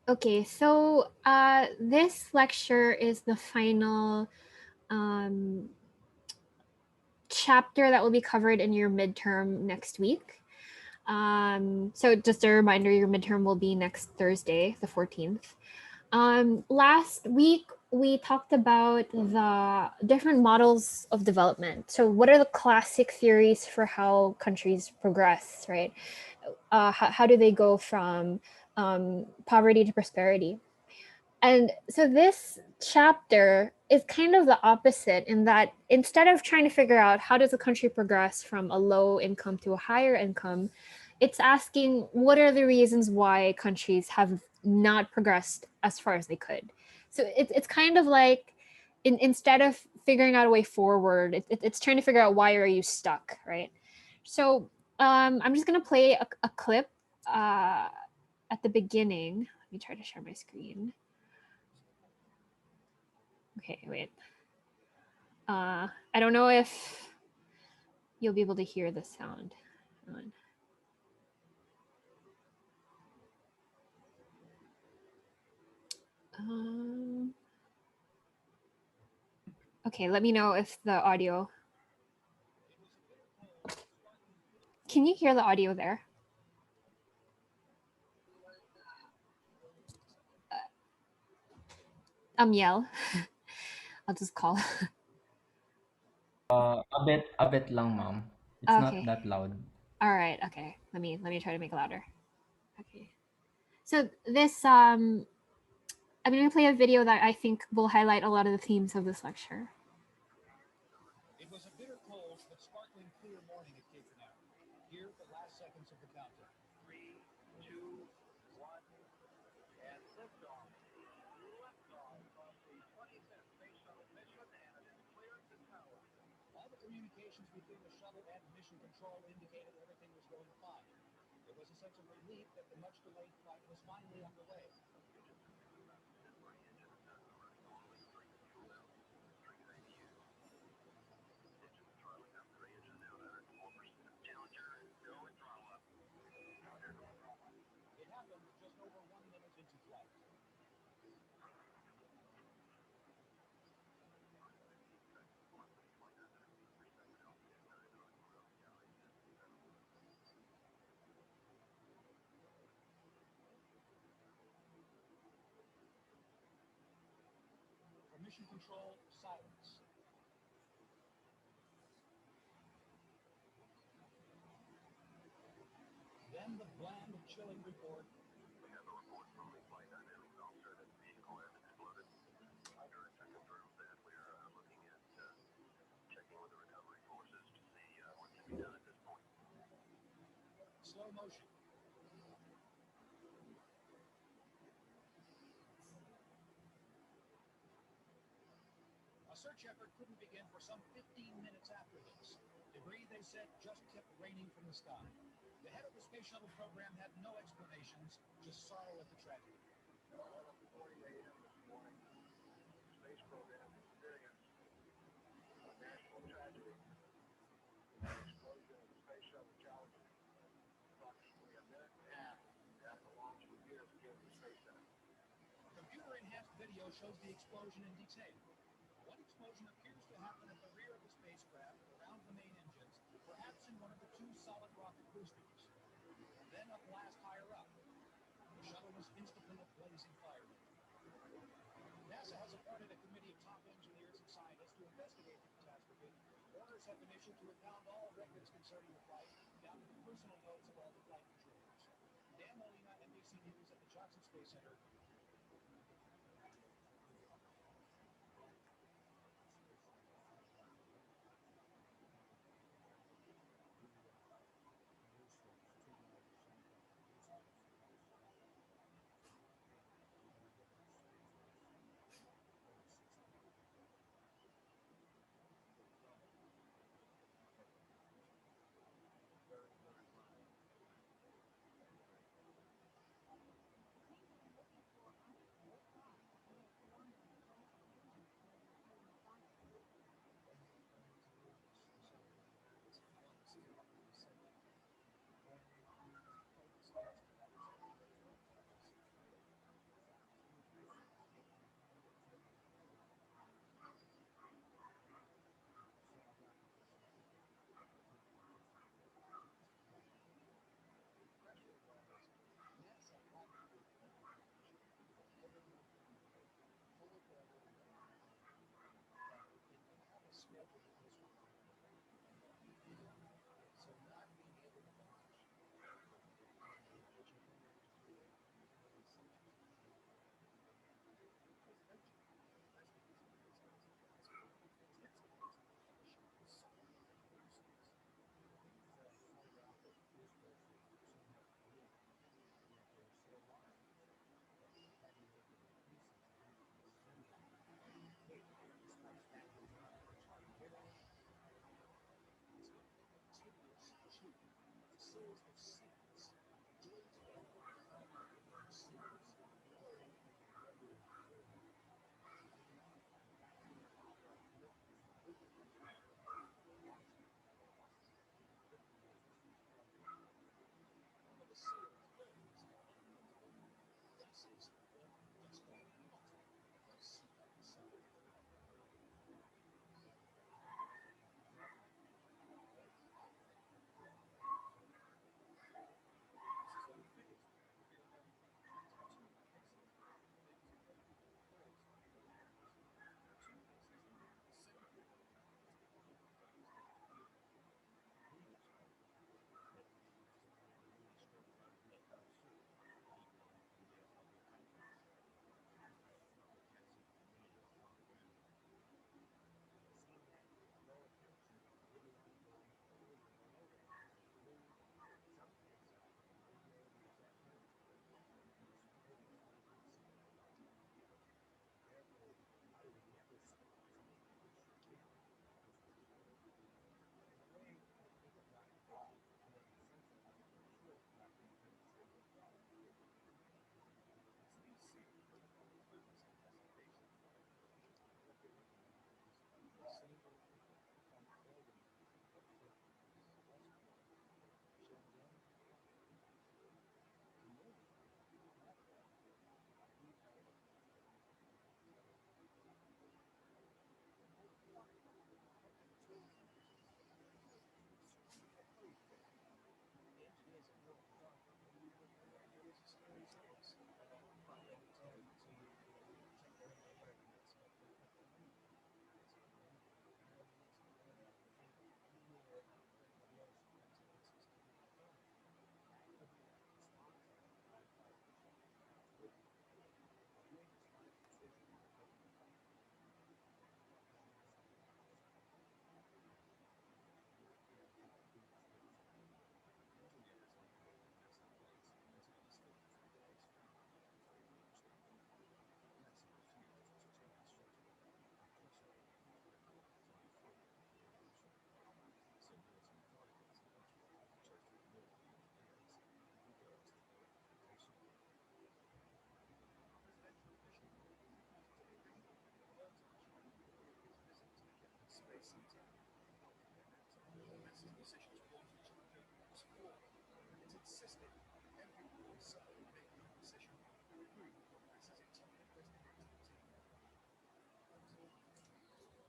Okay, so this lecture is the final um, chapter that will be covered in your midterm next week. So just a reminder, your midterm will be next Thursday, the 14th. Last week, we talked about the different models of development. So, what are the classic theories for how countries progress, right? How do they go from poverty to prosperity? And so this chapter is kind of the opposite in that instead of trying to figure out how does a country progress from a low income to a higher income, it's asking what are the reasons why countries have not progressed as far as they could. So it's kind of like instead of figuring out a way forward, it's trying to figure out why are you stuck, right? So I'm just going to play a clip uh, at the beginning. Let me try to share my screen. Okay, wait. I don't know if you'll be able to hear the sound. Um, okay, let me know if the audio. Can you hear the audio there? Yell. I'll just call. A bit lang, ma'am. It's not Okay. that loud. All right. Okay. Let me try to make it louder. Okay. So this I'm going to play a video that I think will highlight a lot of the themes of this lecture. It was a bitter cold but sparkling clear morning at Cape Canaveral. Here, the last seconds of the countdown. 3, 2, 1, and liftoff. Liftoff of the 25th Space Shuttle mission, and it is cleared to tower. All the communications between the shuttle and mission control indicated everything was going fine. There was a sense of relief that the much-delayed flight was finally underway. It happened just over 1 minute into flight. For mission control, silence. Then the bland, chilling report. Slow motion. A search effort couldn't begin for some 15 minutes after this. Debris, they said, just kept raining from the sky. The head of the space shuttle program had no explanations, just sorrow at the tragedy. Computer-enhanced video shows the explosion in detail. One explosion appears to happen at the rear of the spacecraft, around the main engines, perhaps in one of the two solid rocket boosters. Then a blast higher up. The shuttle was instantly a blazing fire. NASA has appointed a committee of top engineers and scientists to investigate the catastrophe. Orders have been issued to impound all records concerning the flight, down to the personal notes of all the flight controllers. Dan Molina, NBC News at the Johnson Space Center.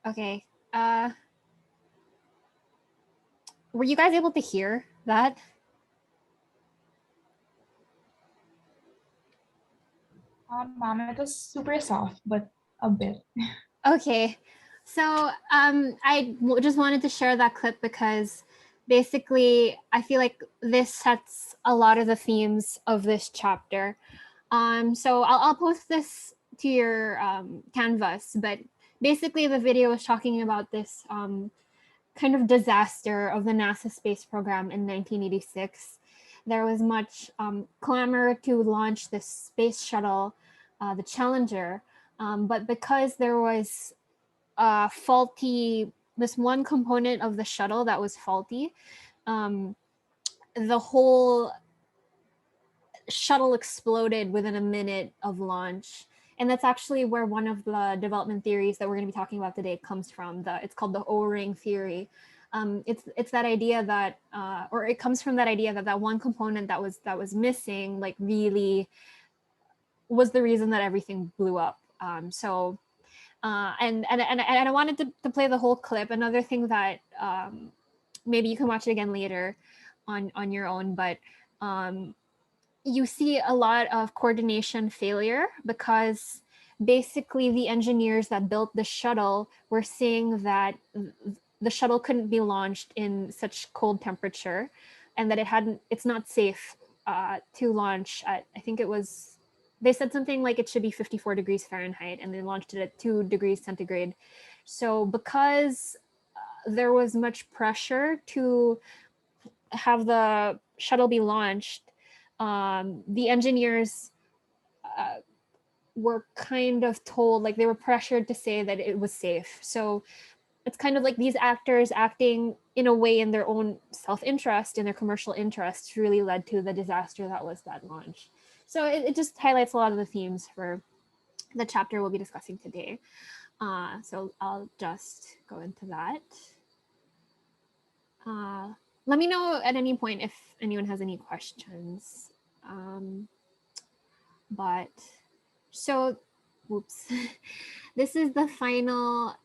Okay. Were you guys able to hear that? Mom, it was super soft, but a bit. Okay. So just wanted to share that clip because basically I feel like this sets a lot of the themes of this chapter. So I'll post this to your canvas, but basically the video is talking about this kind of disaster of the NASA space program in 1986. There was much clamor to launch this space shuttle, the Challenger, but because there was faulty, this one component of the shuttle that was faulty, the whole shuttle exploded within a minute of launch. And that's actually where one of the development theories that we're going to be talking about today comes from. It's called the O-ring theory. It's that idea that, or it comes from that idea that that one component that was missing, like really was the reason that everything blew up. And I wanted to play the whole clip. Another thing that maybe you can watch it again later on your own, but you see a lot of coordination failure because basically the engineers that built the shuttle were saying that the shuttle couldn't be launched in such cold temperature and that it's not safe to launch at, I think it was, they said something like it should be 54 degrees Fahrenheit and they launched it at 2 degrees centigrade. So because there was much pressure to have the shuttle be launched, the engineers were kind of told, like they were pressured to say that it was safe. So it's kind of like these actors acting in a way in their own self-interest, in their commercial interests, really led to the disaster that was that launch. So it just highlights a lot of the themes for the chapter we'll be discussing today. So I'll just go into that. Let me know at any point if anyone has any questions. But so, whoops. This is the final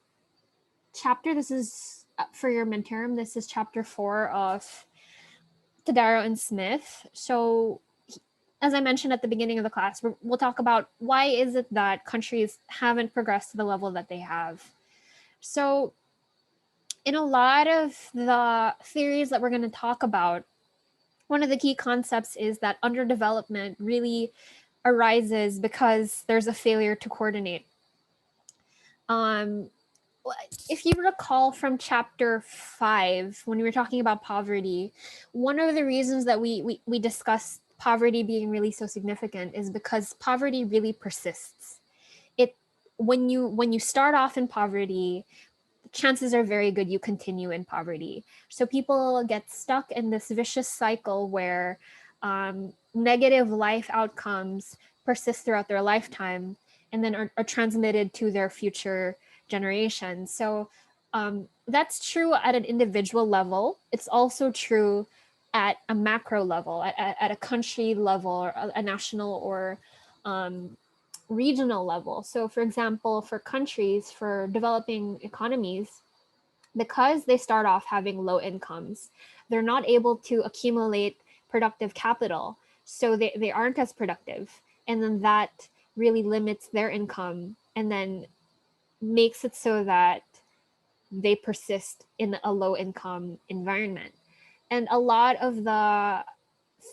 chapter. This is for your midterm. This is chapter 4 of Tadaro and Smith. So as I mentioned at the beginning of the class, we'll talk about why is it that countries haven't progressed to the level that they have. So in a lot of the theories that we're going to talk about, one of the key concepts is that underdevelopment really arises because there's a failure to coordinate. If you recall from chapter 5, when we were talking about poverty, one of the reasons that we discussed poverty being really so significant is because poverty really persists. When you start off in poverty, chances are very good you continue in poverty. So people get stuck in this vicious cycle where negative life outcomes persist throughout their lifetime and then are transmitted to their future generations. So that's true at an individual level. It's also true at a macro level, at a country level, or a national or regional level. So for example, for countries, for developing economies, because they start off having low incomes, they're not able to accumulate productive capital. So they aren't as productive. And then that really limits their income and then makes it so that they persist in a low income environment. And a lot of the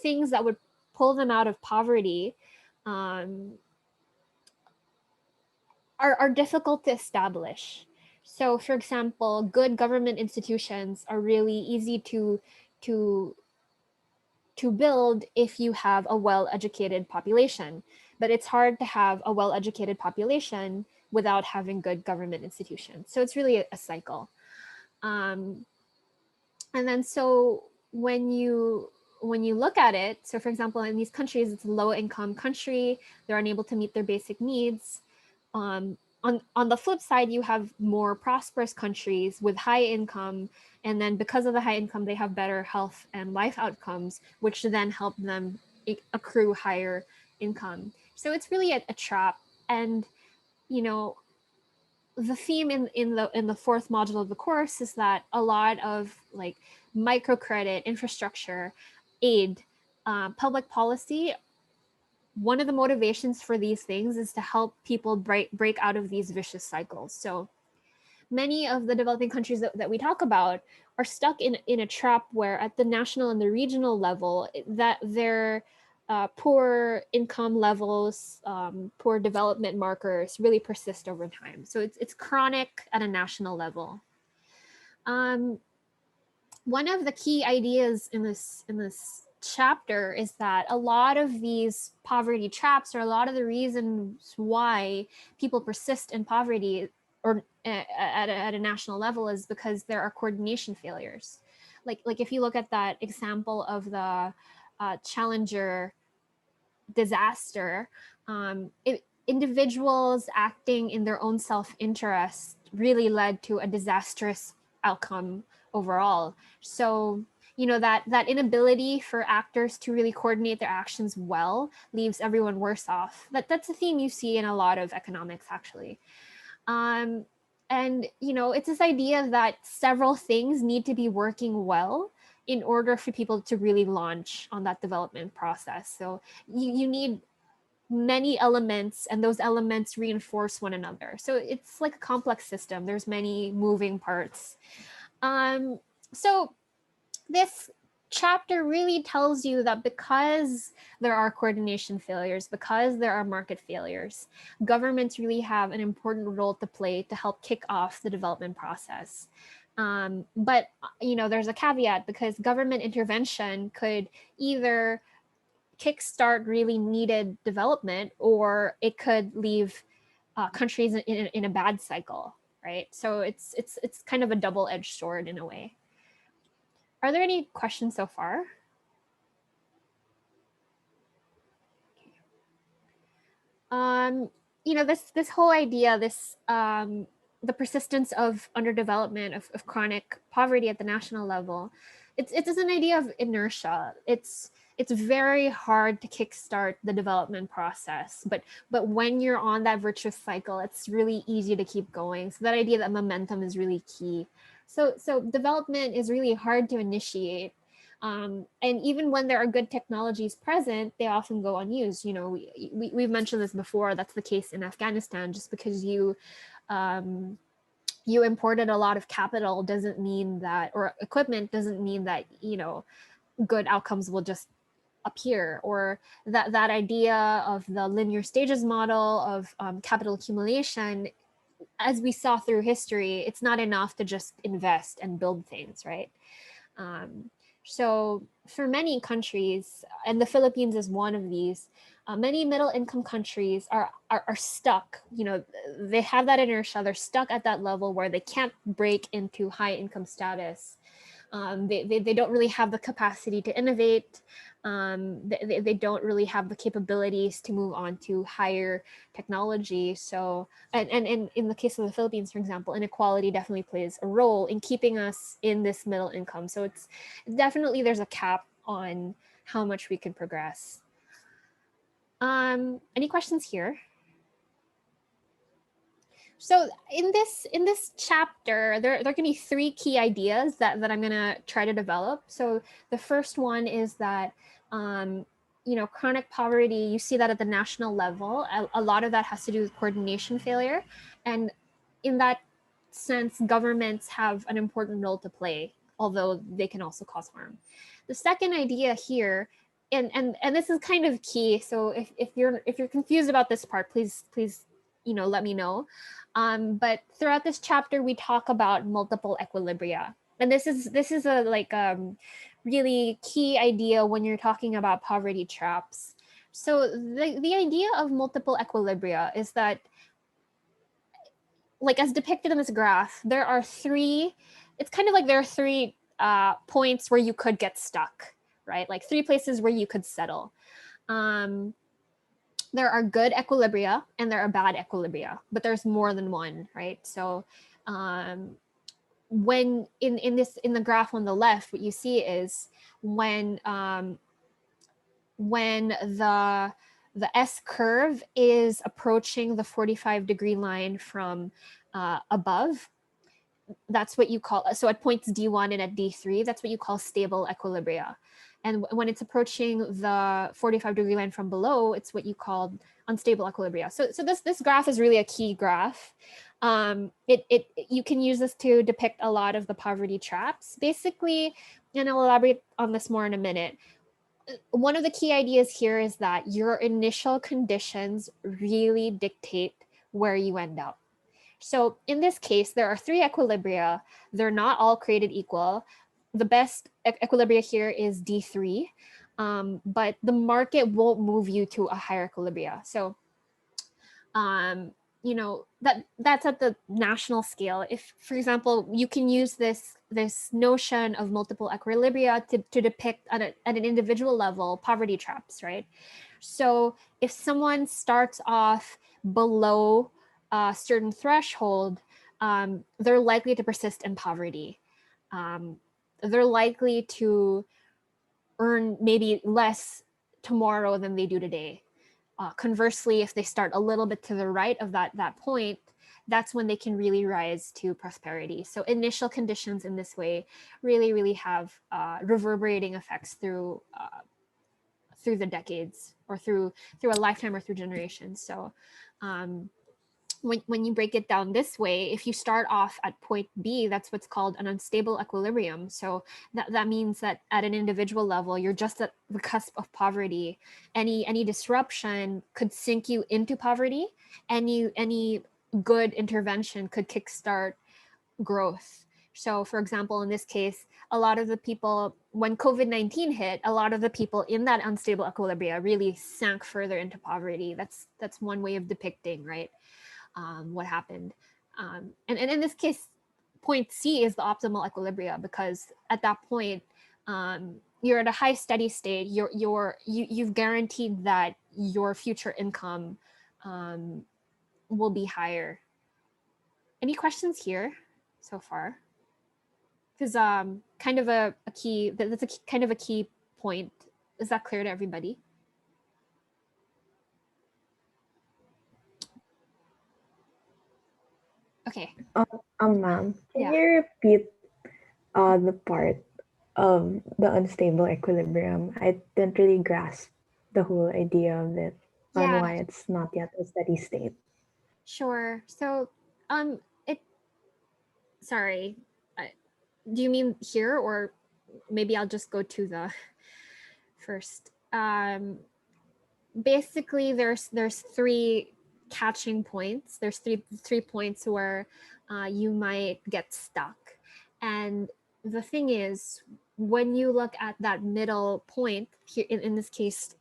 things that would pull them out of poverty are difficult to establish. So, for example, good government institutions are really easy to build if you have a well-educated population, but it's hard to have a well-educated population without having good government institutions. So it's really a cycle. And then so when you look at it, so for example, in these countries, it's a low-income country, they're unable to meet their basic needs. On the flip side, you have more prosperous countries with high income And then because of the high income, they have better health and life outcomes, which then help them accrue higher income. So it's really a trap. And, you know, the theme in the fourth module of the course is that a lot of like microcredit, infrastructure, aid, public policy, one of the motivations for these things is to help people break out of these vicious cycles. So many of the developing countries that we talk about are stuck in a trap where at the national and the regional level that their poor income levels, poor development markers really persist over time. So it's chronic at a national level. One of the key ideas in this chapter is that a lot of these poverty traps, or a lot of the reasons why people persist in poverty or at a national level, is because there are coordination failures. Like if you look at that example of the Challenger disaster, individuals acting in their own self-interest really led to a disastrous outcome overall. So, you know, that inability for actors to really coordinate their actions well leaves everyone worse off. That's a theme you see in a lot of economics, actually. And, you know, it's this idea that several things need to be working well in order for people to really launch on that development process. So you need many elements, and those elements reinforce one another. So it's like a complex system. There's many moving parts. So this chapter really tells you that because there are coordination failures, because there are market failures, governments really have an important role to play to help kick off the development process. But you know, there's a caveat, because government intervention could either kickstart really needed development, or it could leave countries in a bad cycle, right? So it's kind of a double-edged sword in a way. Are there any questions so far? You know, this whole idea, this the persistence of underdevelopment, of chronic poverty at the national level, it's an idea of inertia. It's very hard to kickstart the development process, but when you're on that virtuous cycle, it's really easy to keep going. So that idea that momentum is really key. So development is really hard to initiate. And even when there are good technologies present, they often go unused. You know, we've mentioned this before. That's the case in Afghanistan. Just because you imported a lot of capital doesn't mean that, or equipment doesn't mean that, you know, good outcomes will just appear. Or that idea of the linear stages model of capital accumulation, as we saw through history, it's not enough to just invest and build things, right? So for many countries, and the Philippines is one of these, many middle income countries are stuck. You know, they have that inertia. They're stuck at that level where they can't break into high income status. They don't really have the capacity to innovate. They don't really have the capabilities to move on to higher technology. So, and in the case of the Philippines, for example, inequality definitely plays a role in keeping us in this middle income. So it's definitely, there's a cap on how much we can progress. Any questions here? So in this chapter, there can be three key ideas that I'm gonna try to develop. So the first one is that you know, chronic poverty, you see that at the national level. A lot of that has to do with coordination failure, and in that sense, governments have an important role to play, although they can also cause harm. The second idea here, and this is kind of key. So if you're confused about this part, please you know, let me know. But throughout this chapter, we talk about multiple equilibria, and this is a like really key idea when you're talking about poverty traps. So the idea of multiple equilibria is that, like as depicted in this graph, there are three. It's kind of like there are three points where you could get stuck, right? Like three places where you could settle. There are good equilibria and there are bad equilibria, but there's more than one, right? So when in the graph on the left, what you see is when the S curve is approaching the 45-degree line from above, that's what you call, so at points D1 and at D3, that's what you call stable equilibria. And when it's approaching the 45-degree line from below, it's what you call unstable equilibria. So this graph is really a key graph. You can use this to depict a lot of the poverty traps, basically, and I'll elaborate on this more in a minute. One of the key ideas here is that your initial conditions really dictate where you end up. So in this case, there are 3 equilibria. They're not all created equal. The best equilibria here is D3, but the market won't move you to a higher equilibria. So, you know, that's at the national scale. If, for example, you can use this notion of multiple equilibria to depict at an individual level poverty traps, right? So if someone starts off below a certain threshold, they're likely to persist in poverty. They're likely to earn maybe less tomorrow than they do today. Conversely, if they start a little bit to the right of that point, that's when they can really rise to prosperity. So initial conditions in this way really have reverberating effects through the decades, or through a lifetime, or through generations. So when you break it down this way, if you start off at point B, that's what's called an unstable equilibrium. So that means that at an individual level, you're just at the cusp of poverty. Any disruption could sink you into poverty. Any good intervention could kickstart growth. So for example, in this case, a lot of the people, when COVID-19 hit, a lot of the people in that unstable equilibria really sank further into poverty. That's one way of depicting, right, what happened. And in this case, point C is the optimal equilibria, because at that point, you're at a high steady state. You've guaranteed that your future income will be higher. Any questions here so far? Because kind of a key, that's a kind of a key point. Is that clear to everybody? Okay. Ma'am, can you repeat the part of the unstable equilibrium? I didn't really grasp the whole idea of it, on why it's not yet a steady state. Sure. So, sorry, do you mean here, or maybe I'll just go to the first? Basically, there's 3 catching points. There's three points where you might get stuck. And the thing is, when you look at that middle point here, in this case,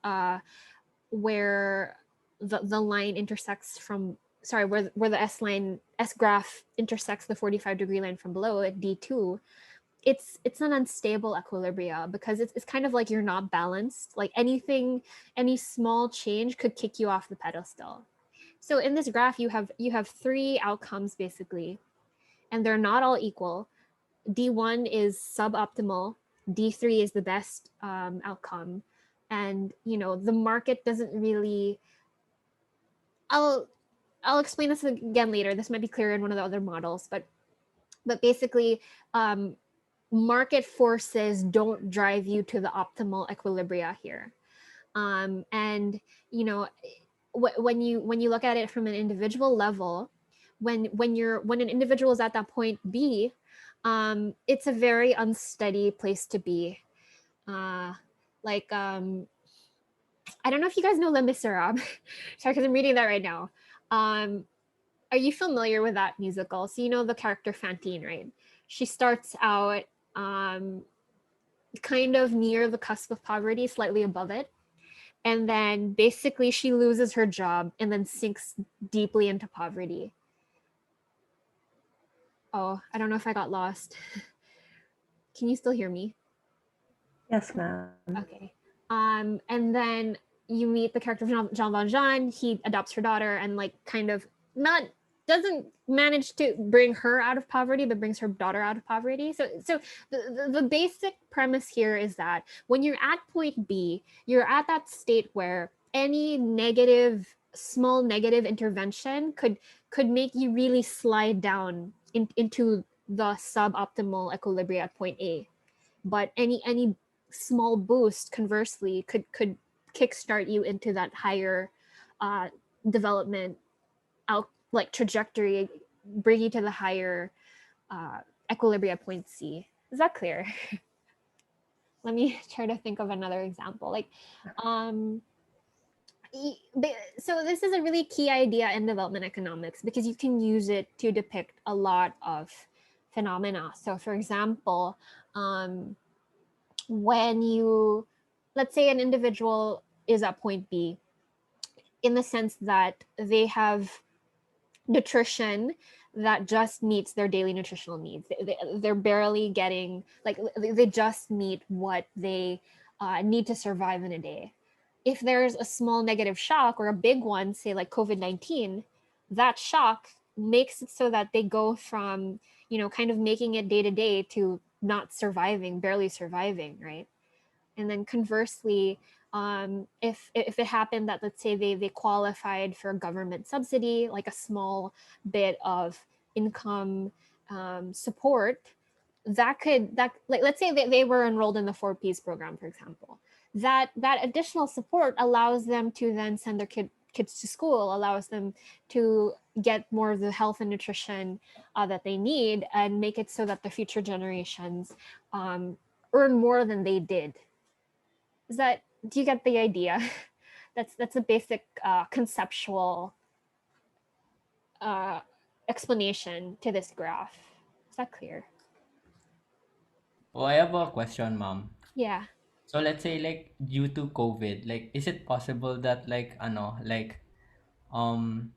where the line intersects from, sorry, where the S graph intersects the 45-degree line from below at D2, it's an unstable equilibria, because it's kind of like you're not balanced. Like any small change could kick you off the pedestal. So in this graph, you have 3 outcomes basically, and they're not all equal. D1 is suboptimal, D3 is the best outcome, and the market doesn't really. I'll explain this again later. This might be clearer in one of the other models, but basically, market forces don't drive you to the optimal equilibria here. And when you look at it from an individual level, when an individual is at that point B, it's a very unsteady place to be. I don't know if you guys know Les Miserables. Sorry, because I'm reading that right now. Are you familiar with that musical? So you know the character Fantine, right? She starts out kind of near the cusp of poverty, slightly above it. And then basically she loses her job and then sinks deeply into poverty. Oh, I don't know if I got lost. Can you still hear me? Yes, ma'am. Okay. And then you meet the character of Jean Valjean. He adopts her daughter and kind of not doesn't manage to bring her out of poverty, but brings her daughter out of poverty. So the basic premise here is that when you're at point B, you're at that state where any small negative intervention could make you really slide down into the suboptimal equilibrium at point A. But any small boost, conversely, could kickstart you into that higher development out like trajectory, bring you to the higher equilibrium point C. Is that clear? Let me try to think of another example. Like, so this is a really key idea in development economics because you can use it to depict a lot of phenomena. So, for example, when you, let's say, an individual is at point B, in the sense that they have nutrition that just meets their daily nutritional needs. They're barely getting, like, they just meet what they need to survive in a day. If there's a small negative shock or a big one, say like COVID-19, that shock makes it so that they go from, kind of making it day to day to not surviving, barely surviving, right? And then conversely, if it happened that, let's say, they qualified for a government subsidy, like a small bit of income support, that like, let's say they were enrolled in the 4Ps program, for example, that additional support allows them to then send their kids to school, allows them to get more of the health and nutrition that they need, and make it so that the future generations earn more than they did. Do you get the idea? That's a basic conceptual explanation to this graph. Is that clear? Oh, I have a question, ma'am. Yeah. So let's say like due to COVID, like is it possible that like um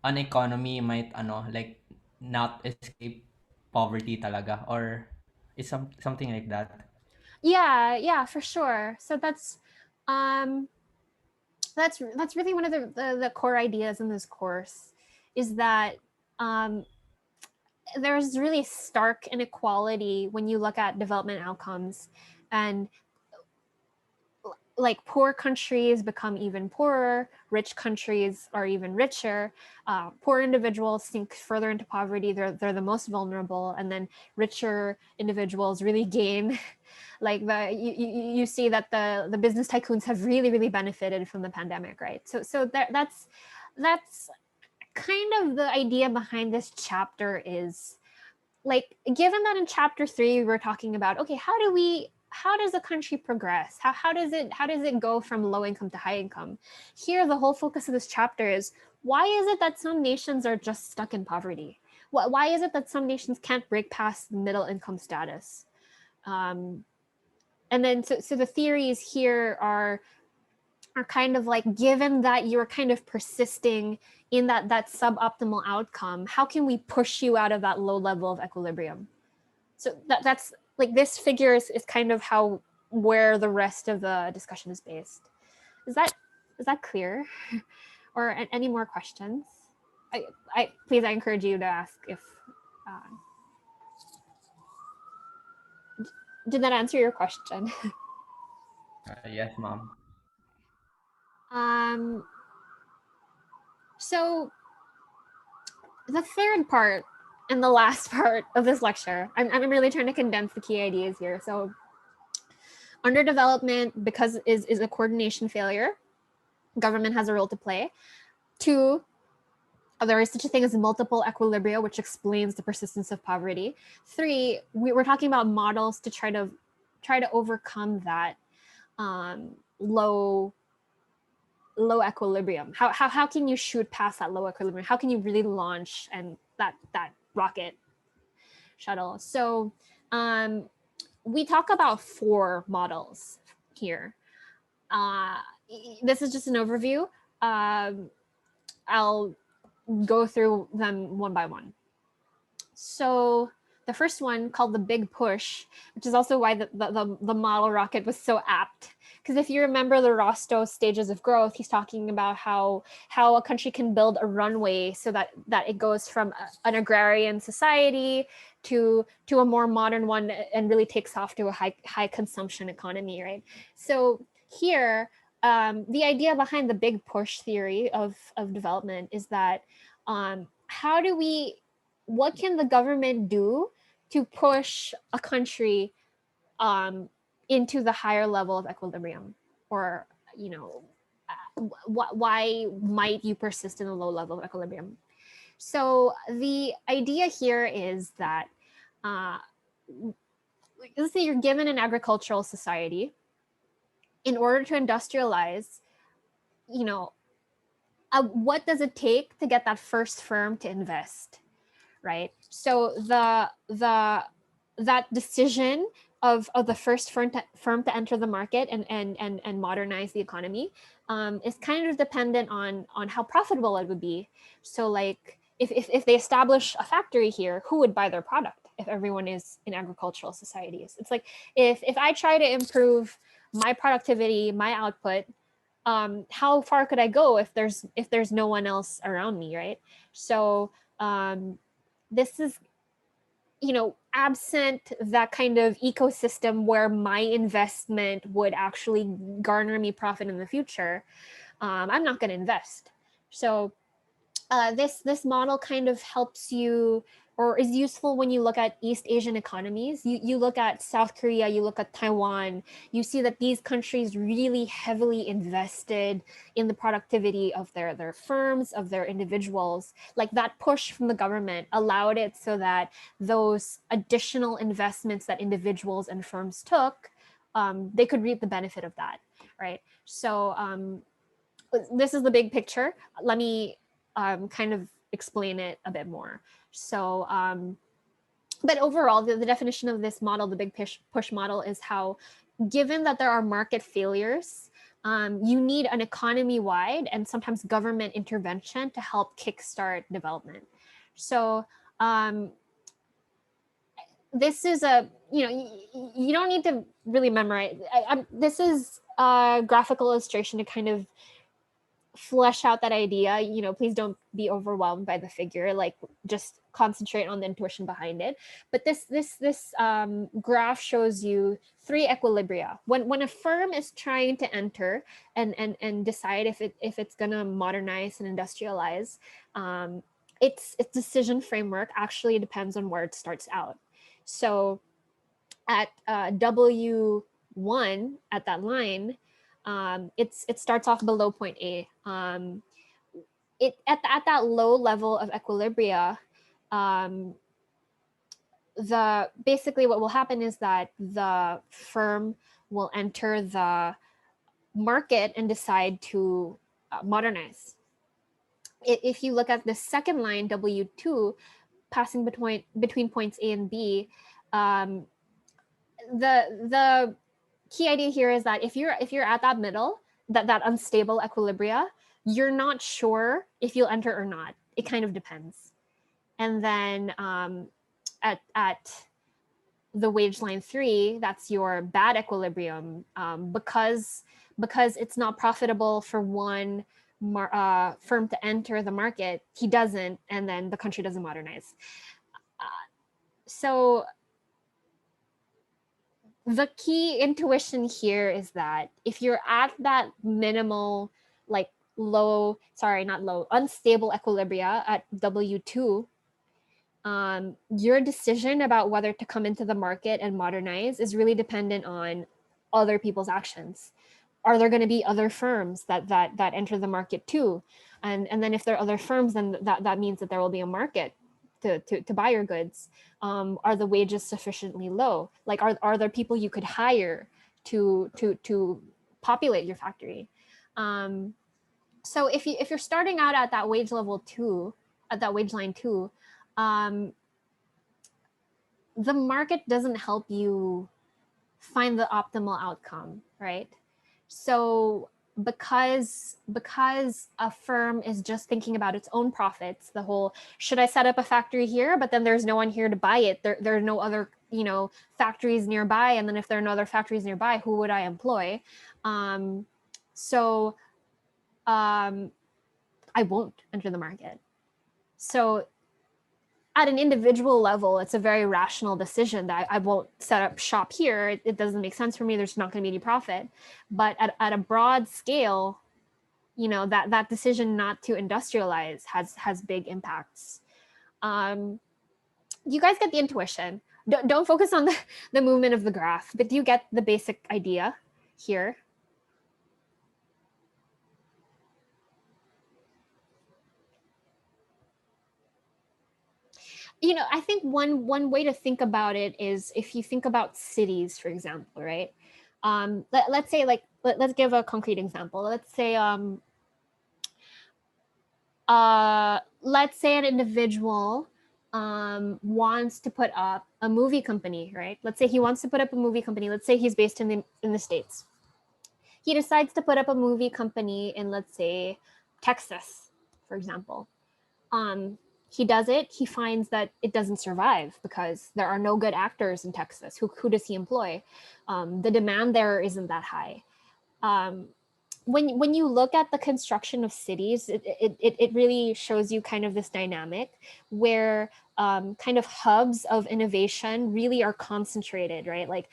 an economy might like not escape poverty talaga, or is something like that? Yeah, for sure. So um that's really one of the core ideas in this course, is that um there's really stark inequality when you look at development outcomes, and like poor countries become even poorer, rich countries are even richer. Poor individuals sink further into poverty, they're the most vulnerable, and then richer individuals really gain. Like you see that the business tycoons have really benefited from the pandemic, right? So that's kind of the idea behind this chapter. Is like, given that in chapter 3 we were talking about, okay, how does a country progress, how does it go from low income to high income? Here the whole focus of this chapter is, why is it that some nations are just stuck in poverty? Why is it that some nations can't break past middle income status? And then so the theories here are kind of like, given that you're kind of persisting in that suboptimal outcome, how can we push you out of that low level of equilibrium? So that's like, this figure is kind of where the rest of the discussion is based. Is that clear? Or any more questions? I please, I encourage you to ask if did that answer your question? Yes, ma'am. So the third part and the last part of this lecture, I'm really trying to condense the key ideas here. So underdevelopment, because is a coordination failure. Government has a role to play. 2, there is such a thing as multiple equilibria, which explains the persistence of poverty. 3, we're talking about models to try to overcome that low equilibrium. How can you shoot past that low equilibrium? How can you really launch and that rocket shuttle? So we talk about 4 models here. This is just an overview. I'll go through them one by one. So The first one called the big push, which is also why the model rocket was so apt. Because if you remember the Rostow stages of growth, he's talking about how a country can build a runway so that it goes from an agrarian society to a more modern one and really takes off to a high consumption economy, right? So here, the idea behind the big push theory of development is that what can the government do to push a country into the higher level of equilibrium, or why might you persist in a low level of equilibrium? So the idea here is that let's say you're given an agricultural society. In order to industrialize, what does it take to get that first firm to invest, right? So that decision of the first firm to enter the market and modernize the economy is kind of dependent on how profitable it would be. So like if they establish a factory here, who would buy their product if everyone is in agricultural societies? It's like if I try to improve my productivity, my output, how far could I go if there's no one else around me, right? So this is, absent that kind of ecosystem where my investment would actually garner me profit in the future, I'm not going to invest. So this model kind of helps you, or is useful when you look at East Asian economies. You look at South Korea, you look at Taiwan, you see that these countries really heavily invested in the productivity of their firms, of their individuals. Like that push from the government allowed it so that those additional investments that individuals and firms took, they could reap the benefit of that, right? So this is the big picture. Let me kind of explain it a bit more. So, but overall, the definition of this model, the big push model, is how, given that there are market failures, you need an economy-wide and sometimes government intervention to help kickstart development. So this is you don't need to really memorize. This is a graphical illustration to kind of flesh out that idea. Please don't be overwhelmed by the figure, like just concentrate on the intuition behind it. But this graph shows you three equilibria. When a firm is trying to enter and decide if it's going to modernize and industrialize, its decision framework actually depends on where it starts out. So at W1, at that line, it starts off below point A. At that low level of equilibria, basically what will happen is that the firm will enter the market and decide to modernize. If you look at the second line, W2, passing between points A and B, the key idea here is that if you're at that middle, that unstable equilibria, you're not sure if you'll enter or not. It kind of depends. And then at the wage line 3, that's your bad equilibrium, because it's not profitable for one firm to enter the market. He doesn't, and then the country doesn't modernize. So the key intuition here is that if you're at that minimal, like unstable equilibria at W2, your decision about whether to come into the market and modernize is really dependent on other people's actions. Are there going to be other firms that enter the market too? And then if there are other firms, then that means that there will be a market to buy your goods. Are the wages sufficiently low? Like, are there people you could hire to populate your factory? So if you're starting out at that wage level 2, at that wage line 2, the market doesn't help you find the optimal outcome, right? So because a firm is just thinking about its own profits, the whole, should I set up a factory here, but then there's no one here to buy it, there are no other, you know, factories nearby, and then if there are no other factories nearby, who would I employ? So I won't enter the market. So at an individual level, it's a very rational decision that I won't set up shop here. It doesn't make sense for me. There's not going to be any profit. But at a broad scale, you know, that decision not to industrialize has big impacts. You guys get the intuition. Don't focus on the movement of the graph, but do you get the basic idea here? You know, I think one way to think about it is if you think about cities, for example, right? Let's say, like, let's give a concrete example. Let's say an individual wants to put up a movie company, right? Let's say he wants to put up a movie company. Let's say he's based in the States. He decides to put up a movie company in, let's say, Texas, for example. He does it. He finds that it doesn't survive because there are no good actors in Texas. Who does he employ? The demand there isn't that high. When you look at the construction of cities, it really shows you kind of this dynamic where kind of hubs of innovation really are concentrated, right? Like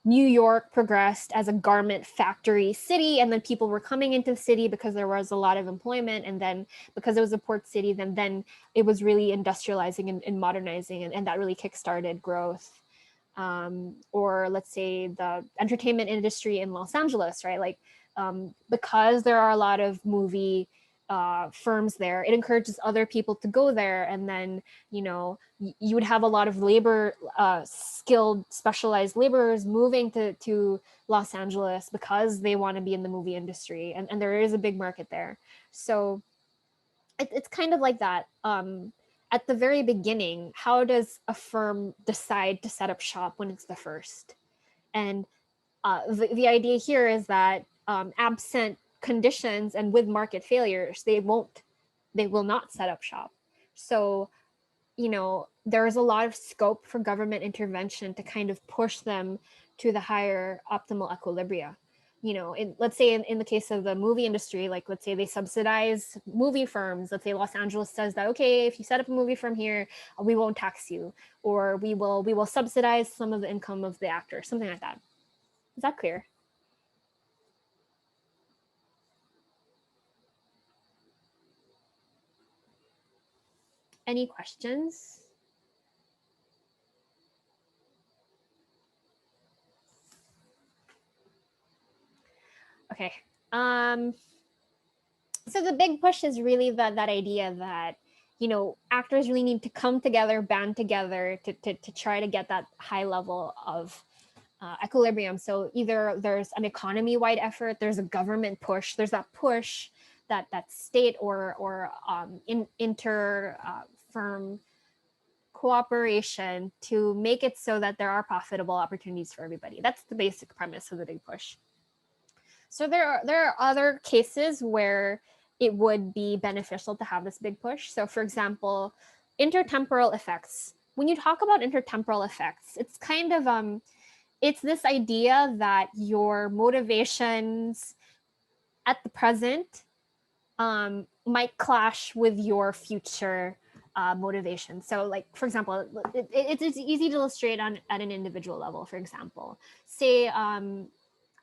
New York progressed as a garment factory city, and then people were coming into the city because there was a lot of employment, and then because it was a port city, then it was really industrializing and modernizing, and that really kickstarted growth. Or let's say the entertainment industry in Los Angeles, right? Like because there are a lot of movie firms there, it encourages other people to go there, and then, you know, you would have a lot of labor, skilled, specialized laborers moving to Los Angeles because they want to be in the movie industry, and there is a big market there. So it's kind of like that. At the very beginning, how does a firm decide to set up shop when it's the first? And the idea here is that absent conditions and with market failures, they will not set up shop. So, you know, there is a lot of scope for government intervention to kind of push them to the higher optimal equilibria. You know, let's say in the case of the movie industry, like let's say they subsidize movie firms. Let's say Los Angeles says that, okay, if you set up a movie firm here, we won't tax you, or we will subsidize some of the income of the actor, something like that. Is that clear? Any questions? Okay. So the big push is really that idea that, you know, actors really need to come together, band together to try to get that high level of equilibrium. So either there's an economy-wide effort, there's a government push, there's that push that state or inter firm cooperation to make it so that there are profitable opportunities for everybody. That's the basic premise of the big push. So there are other cases where it would be beneficial to have this big push. So for example, intertemporal effects. When you talk about intertemporal effects, it's kind of it's this idea that your motivations at the present might clash with your future motivation. So like, for example, it's easy to illustrate at an individual level. For example, say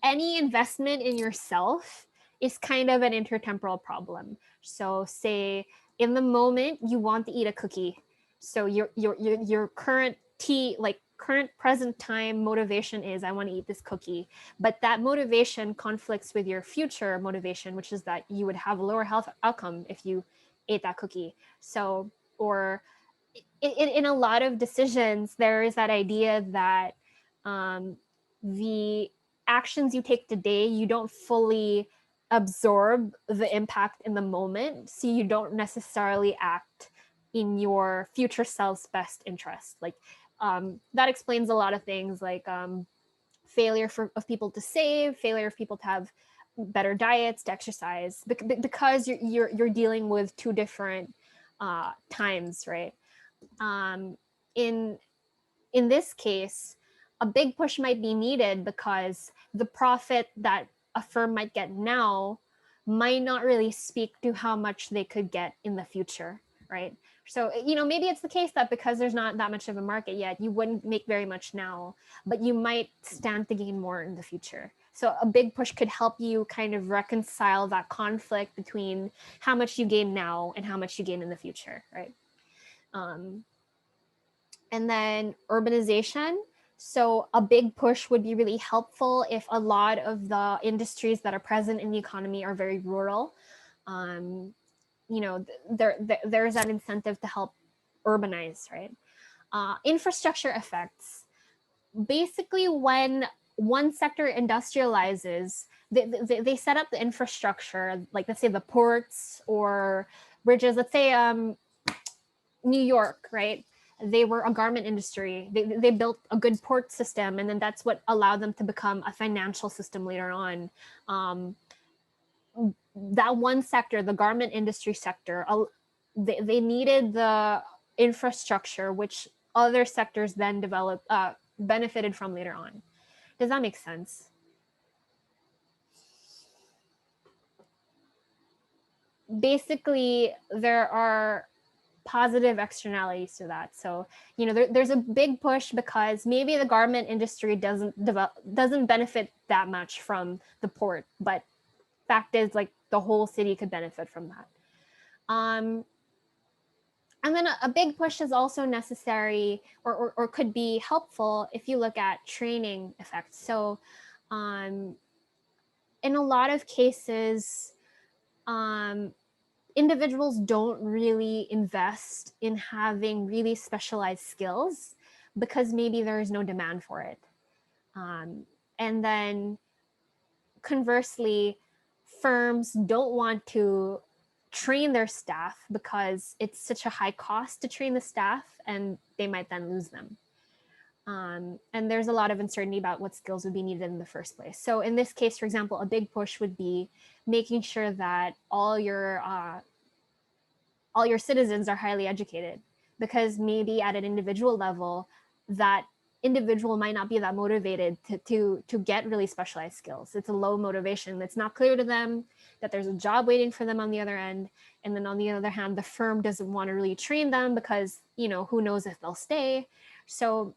any investment in yourself is kind of an intertemporal problem. So say in the moment you want to eat a cookie. So your current current present time motivation is, I want to eat this cookie, but that motivation conflicts with your future motivation, which is that you would have a lower health outcome if you ate that cookie. So, or in a lot of decisions, there is that idea that the actions you take today, you don't fully absorb the impact in the moment, so you don't necessarily act in your future self's best interest. Like that explains a lot of things, like failure of people to save, failure of people to have better diets, to exercise, because you're dealing with two different times, right? In this case, a big push might be needed because the profit that a firm might get now might not really speak to how much they could get in the future, right? So, maybe it's the case that because there's not that much of a market yet, you wouldn't make very much now, but you might stand to gain more in the future. So a big push could help you kind of reconcile that conflict between how much you gain now and how much you gain in the future, right? And then urbanization. So a big push would be really helpful if a lot of the industries that are present in the economy are very rural. There's that incentive to help urbanize, right? Infrastructure effects. Basically, when one sector industrializes, they set up the infrastructure, like let's say the ports or bridges. Let's say New York, right? They were a garment industry. They built a good port system, and then that's what allowed them to become a financial system later on. That one sector, the garment industry sector, they needed the infrastructure, which other sectors then developed, benefited from later on. Does that make sense? Basically, there are positive externalities to that. So, there's a big push because maybe the garment industry doesn't benefit that much from the port, but fact is, like, the whole city could benefit from that. And then a big push is also necessary or could be helpful if you look at training effects. So in a lot of cases, individuals don't really invest in having really specialized skills because maybe there is no demand for it. And then conversely, firms don't want to train their staff because it's such a high cost to train the staff, and they might then lose them. And there's a lot of uncertainty about what skills would be needed in the first place. So in this case, for example, a big push would be making sure that all your citizens are highly educated, because maybe at an individual level, that individual might not be that motivated to get really specialized skills. It's a low motivation. It's not clear to them that there's a job waiting for them on the other end. And then on the other hand, the firm doesn't want to really train them because, who knows if they'll stay. So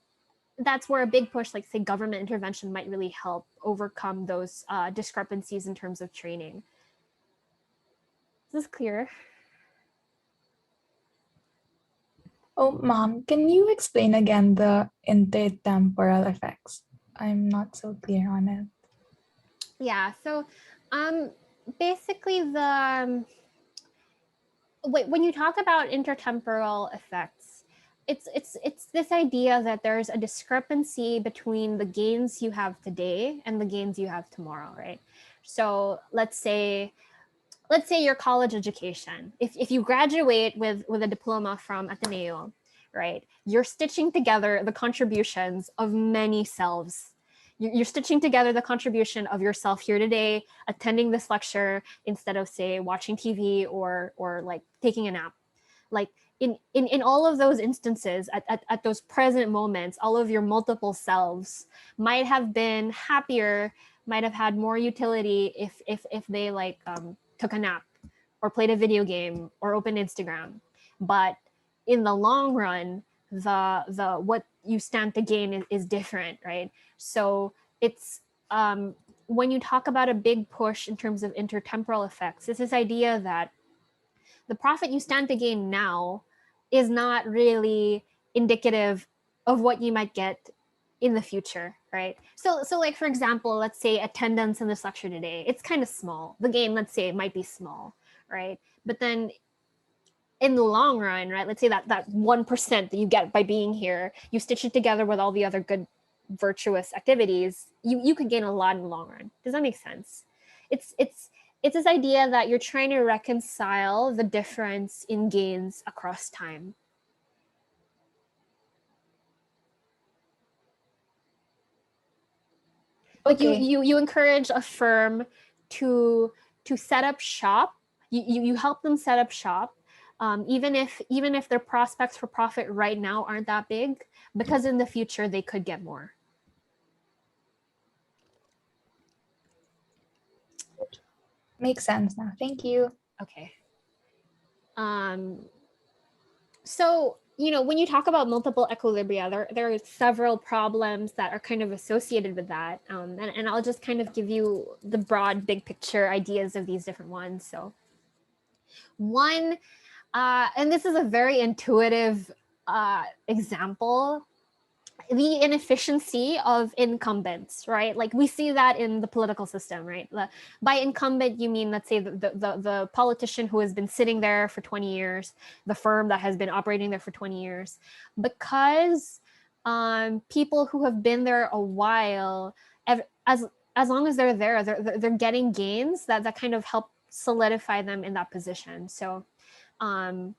that's where a big push, like say government intervention, might really help overcome those discrepancies in terms of training. Is this clear? Oh, Mom, can you explain again the intertemporal effects? I'm not so clear on it. Yeah, so basically when you talk about intertemporal effects, it's this idea that there's a discrepancy between the gains you have today and the gains you have tomorrow, right? So let's say your college education. If you graduate with a diploma from Ateneo, right, you're stitching together the contributions of many selves. You're stitching together the contribution of yourself here today, attending this lecture instead of, say, watching TV or like taking a nap. Like in all of those instances, at those present moments, all of your multiple selves might have been happier, might have had more utility if they like took a nap or played a video game or opened Instagram. But in the long run, the what you stand to gain is different, right? So it's when you talk about a big push in terms of intertemporal effects, it's this idea that the profit you stand to gain now is not really indicative of what you might get in the future, right? So like, for example, let's say attendance in this lecture today, it's kind of small. The gain, let's say, it might be small, right? But then in the long run, right, let's say that 1% that you get by being here, you stitch it together with all the other good virtuous activities, you could gain a lot in the long run. Does that make sense? It's this idea that you're trying to reconcile the difference in gains across time. Like Okay. you encourage a firm to set up shop. You help them set up shop, even if their prospects for profit right now aren't that big, because in the future they could get more. Makes sense now. Thank you. Okay. So, when you talk about multiple equilibria, there are several problems that are kind of associated with that. And I'll just kind of give you the broad, big picture ideas of these different ones. So, one, and this is a very intuitive example, the inefficiency of incumbents, right? Like we see that in the political system, right? By incumbent, you mean, let's say, the politician who has been sitting there for 20 years, the firm that has been operating there for 20 years, because people who have been there a while, as long as they're there, they're getting gains that kind of help solidify them in that position. So, and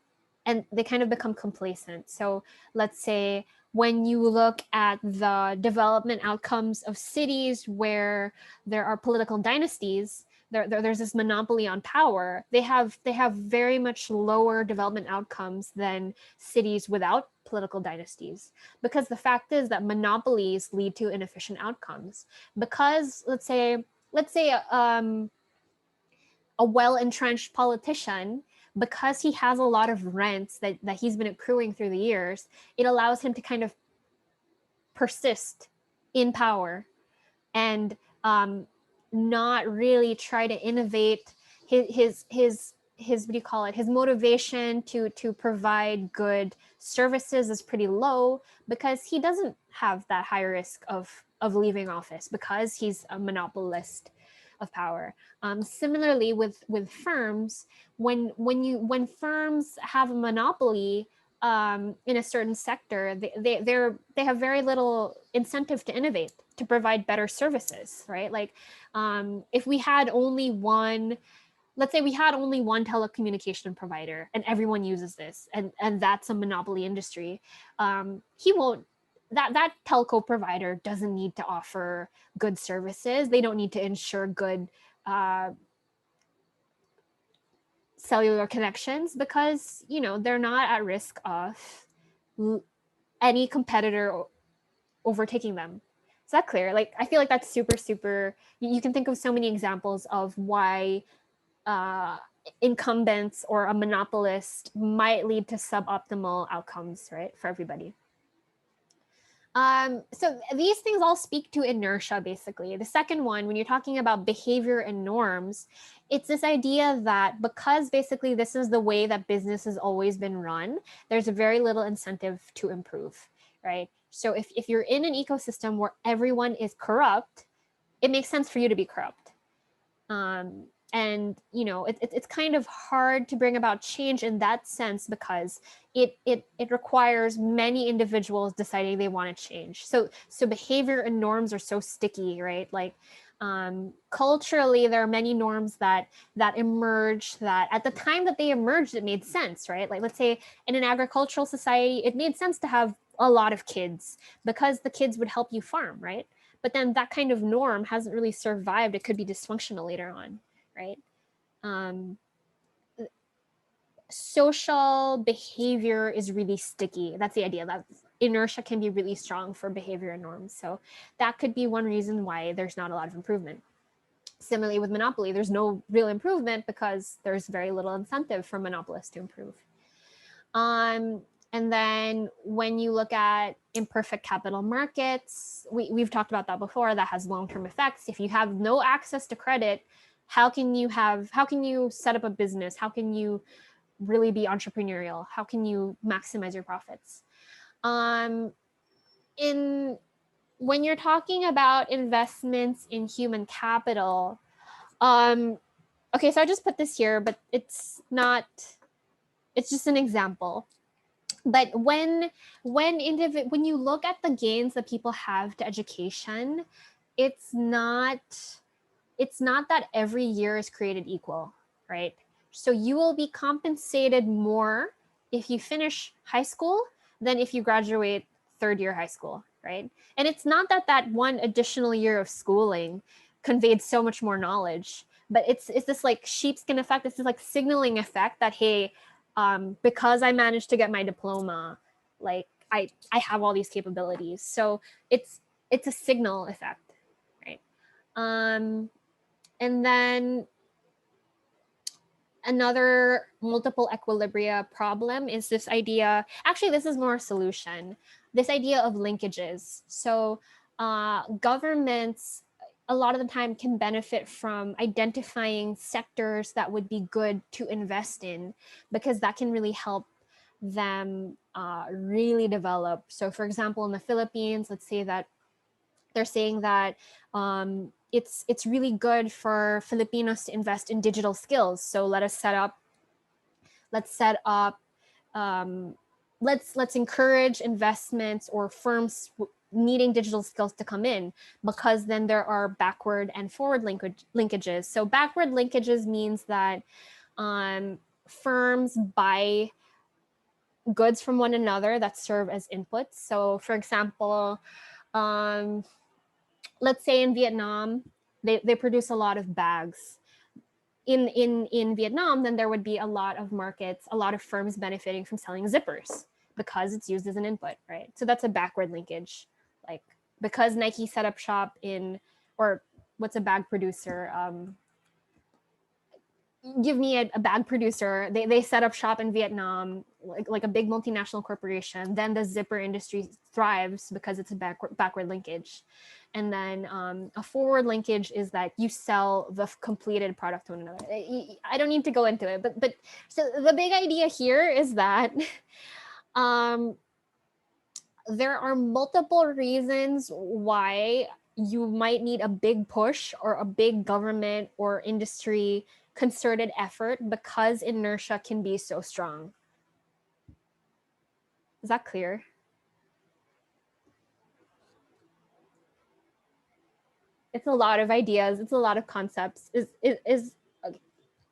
they kind of become complacent. So let's say when you look at the development outcomes of cities where there are political dynasties, there's this monopoly on power. They have very much lower development outcomes than cities without political dynasties, because the fact is that monopolies lead to inefficient outcomes. Because let's say a well-entrenched politician, because he has a lot of rents that he's been accruing through the years, it allows him to kind of persist in power and not really try to innovate. His what do you call it, his motivation to provide good services is pretty low, because he doesn't have that high risk of leaving office, because he's a monopolist of power. Similarly with firms, when firms have a monopoly in a certain sector, they have very little incentive to innovate, to provide better services, right? Like if we had only one, let's say we had only one telecommunication provider and everyone uses this, and that's a monopoly industry, he won't, that telco provider doesn't need to offer good services. They don't need to ensure good cellular connections, because they're not at risk of any competitor overtaking them. Is that clear? Like, I feel like that's super, you can think of so many examples of why incumbents or a monopolist might lead to suboptimal outcomes, right, for everybody. So these things all speak to inertia, basically. The second one, when you're talking about behavior and norms, it's this idea that because basically this is the way that business has always been run, there's very little incentive to improve, right? So if you're in an ecosystem where everyone is corrupt, it makes sense for you to be corrupt. And it's kind of hard to bring about change in that sense, because it requires many individuals deciding they want to change. So behavior and norms are so sticky, right? Like culturally, there are many norms that emerge, that at the time that they emerged, it made sense, right? Like, let's say in an agricultural society, it made sense to have a lot of kids, because the kids would help you farm, right? But then that kind of norm hasn't really survived. It could be dysfunctional later on, right? Social behavior is really sticky. That's the idea, that inertia can be really strong for behavior and norms. So that could be one reason why there's not a lot of improvement. Similarly with monopoly, there's no real improvement because there's very little incentive for monopolists to improve. And then when you look at imperfect capital markets, we've talked about that before, that has long-term effects. If you have no access to credit, how can you set up a business? How can you really be entrepreneurial? How can you maximize your profits? When you're talking about investments in human capital, okay, so I just put this here, but it's just an example. But when you look at the gains that people have to education, it's not that every year is created equal, right? So you will be compensated more if you finish high school than if you graduate third year high school. right? And it's not that that one additional year of schooling conveyed so much more knowledge, but it's this like sheepskin effect. It's this like signaling effect that, hey, because I managed to get my diploma, like I have all these capabilities. So it's a signal effect, right? And then another multiple equilibria problem is this idea, actually this is more a solution, this idea of linkages. So governments a lot of the time can benefit from identifying sectors that would be good to invest in, because that can really help them really develop. So for example, in the Philippines, let's say that they're saying that it's really good for Filipinos to invest in digital skills. So let's set up let's encourage investments or firms needing digital skills to come in, because then there are backward and forward linkages. So backward linkages means that firms buy goods from one another that serve as inputs. So for example, let's say in Vietnam, they produce a lot of bags. In Vietnam, then there would be a lot of markets, a lot of firms benefiting from selling zippers because it's used as an input, right? So that's a backward linkage. Like because Nike set up shop in, or what's a bag producer? Give me a bag producer. They set up shop in Vietnam, like a big multinational corporation. Then the zipper industry thrives because it's a backward linkage. And then a forward linkage is that you sell the completed product to one another. I don't need to go into it, but so the big idea here is that there are multiple reasons why you might need a big push or a big government or industry concerted effort, because inertia can be so strong. Is that clear? It's a lot of ideas. It's a lot of concepts.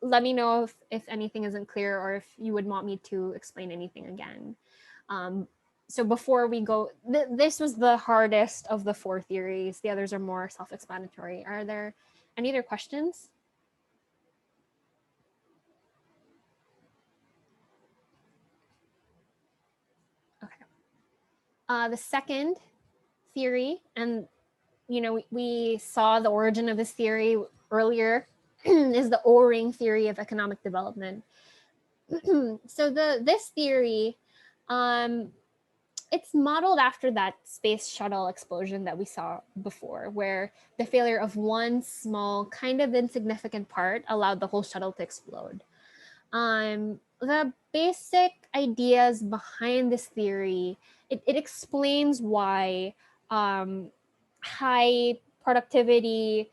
Let me know if anything isn't clear, or if you would want me to explain anything again. So before we go, this was the hardest of the 4 theories. The others are more self-explanatory. Are there any other questions? Okay. The second theory, and we saw the origin of this theory earlier, is the O-ring theory of economic development. So this theory, it's modeled after that space shuttle explosion that we saw before, where the failure of one small, kind of insignificant part allowed the whole shuttle to explode. The basic ideas behind this theory, it explains why high productivity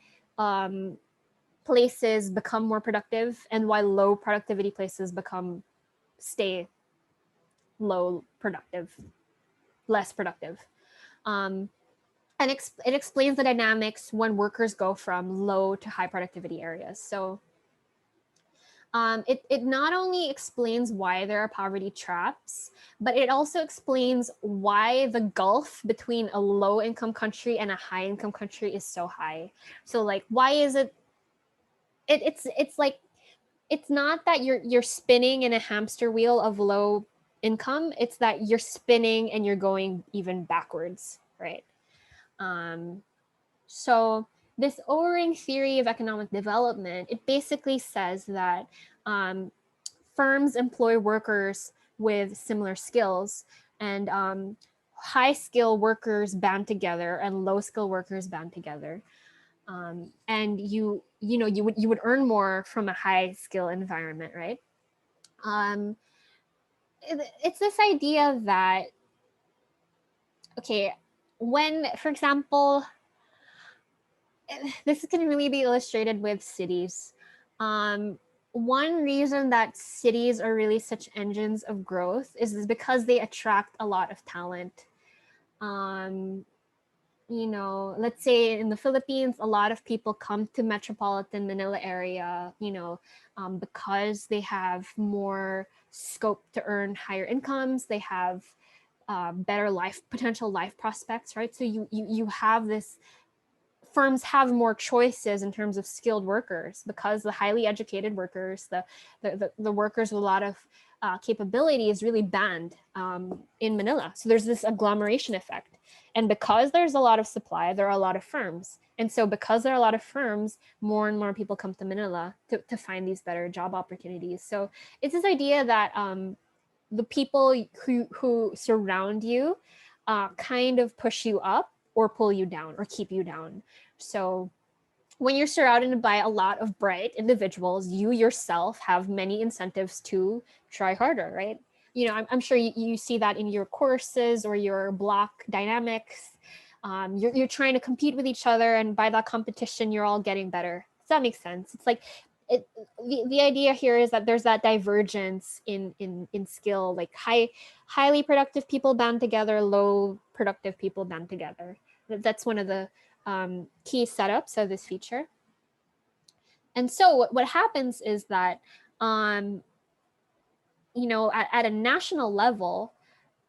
places become more productive, and why low productivity places stay low productive, less productive. And it explains the dynamics when workers go from low to high productivity areas. So it not only explains why there are poverty traps, but it also explains why the gulf between a low income country and a high income country is so high. So like, why is it's like, it's not that you're spinning in a hamster wheel of low income, it's that you're spinning and you're going even backwards, right? So this O-ring theory of economic development, it basically says that firms employ workers with similar skills, and high skill workers band together and low skill workers band together. And you would earn more from a high skill environment, right? It's this idea that, okay, when, for example, this can really be illustrated with cities. One reason that cities are really such engines of growth is because they attract a lot of talent. Let's say in the Philippines, a lot of people come to metropolitan Manila area, because they have more scope to earn higher incomes. They have better potential life prospects, right? So you have this, firms have more choices in terms of skilled workers, because the highly educated workers, the workers with a lot of capability is really banned in Manila. So there's this agglomeration effect. And because there's a lot of supply, there are a lot of firms. And so because there are a lot of firms, more and more people come to Manila to find these better job opportunities. So it's this idea that the people who surround you kind of push you up or pull you down or keep you down. So when you're surrounded by a lot of bright individuals, you yourself have many incentives to try harder, right? I'm sure you see that in your courses or your block dynamics. You're trying to compete with each other, and by that competition, you're all getting better. Does that make sense? It's like the idea here is that there's that divergence in skill, like highly productive people band together, low productive people band together. That's one of the key setups of this feature. And so what happens is that at a national level,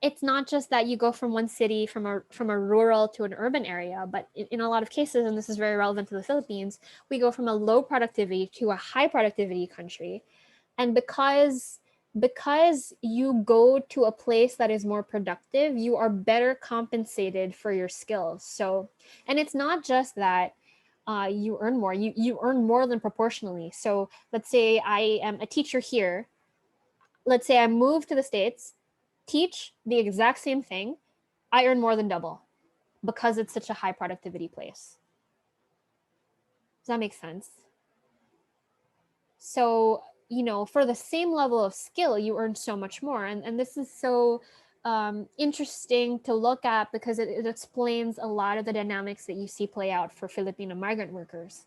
it's not just that you go from one city, from a rural to an urban area, but in a lot of cases, and this is very relevant to the Philippines, we go from a low productivity to a high productivity country. And because you go to a place that is more productive, you are better compensated for your skills. So, and it's not just that you earn more, you earn more than proportionally. So let's say I am a teacher here. Let's say I move to the States, teach the exact same thing, I earn more than double because it's such a high productivity place. Does that make sense? So, for the same level of skill, you earn so much more. And this is so interesting to look at because it explains a lot of the dynamics that you see play out for Filipino migrant workers.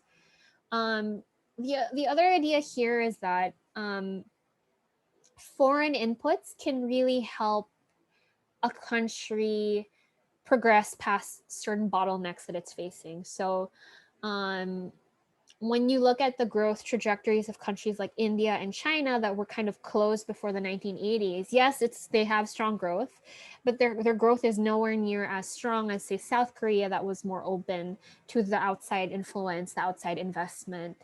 The other idea here is that foreign inputs can really help a country progress past certain bottlenecks that it's facing. So when you look at the growth trajectories of countries like India and China that were kind of closed before the 1980s, yes, they have strong growth, but their growth is nowhere near as strong as, say, South Korea, that was more open to the outside influence, the outside investment,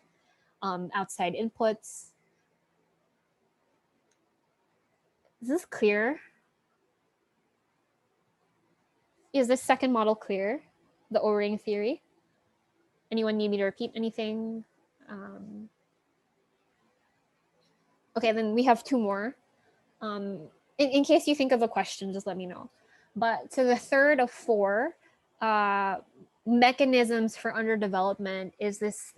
outside inputs. Is this clear? Is this second model clear? The O-ring theory? Anyone need me to repeat anything? Okay, then we have two more. In case you think of a question, just let me know. But so the third of four mechanisms for underdevelopment is this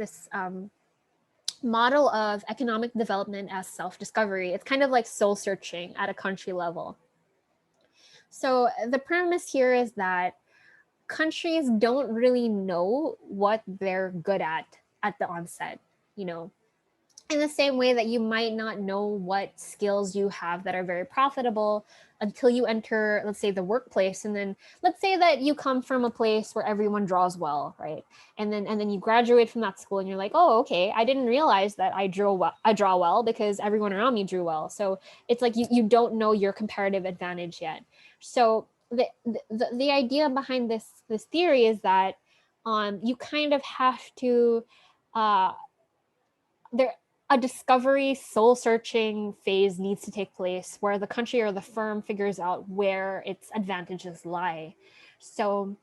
model of economic development as self-discovery. It's kind of like soul searching at a country level. So the premise here is that countries don't really know what they're good at the onset, in the same way that you might not know what skills you have that are very profitable until you enter, let's say, the workplace. And then let's say that you come from a place where everyone draws well, right? And then you graduate from that school and you're like, oh, okay, I didn't realize that I draw well because everyone around me drew well. So it's like you don't know your comparative advantage yet. So the idea behind this theory is that you kind of have to a discovery, soul searching phase needs to take place where the country or the firm figures out where its advantages lie. So,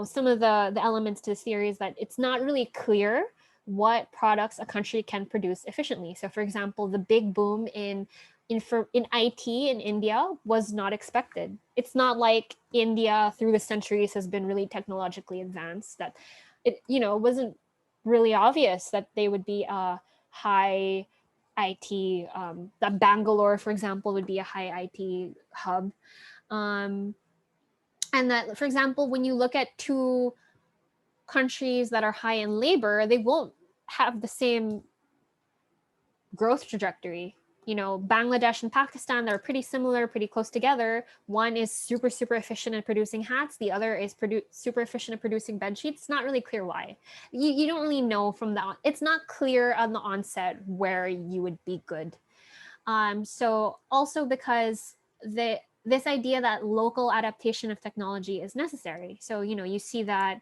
some of the elements to this theory is that it's not really clear what products a country can produce efficiently. So, for example, the big boom in IT in India was not expected. It's not like India through the centuries has been really technologically advanced, that it wasn't really obvious that they would be high IT, that Bangalore, for example, would be a high IT hub. And that, for example, when you look at two countries that are high in labor, they won't have the same growth trajectory. Bangladesh and Pakistan, they're pretty similar, pretty close together. One is super, super efficient at producing hats. The other is super efficient at producing bed sheets. It's not really clear why. You don't really know it's not clear on the onset where you would be good. So also because this idea that local adaptation of technology is necessary. So, you see that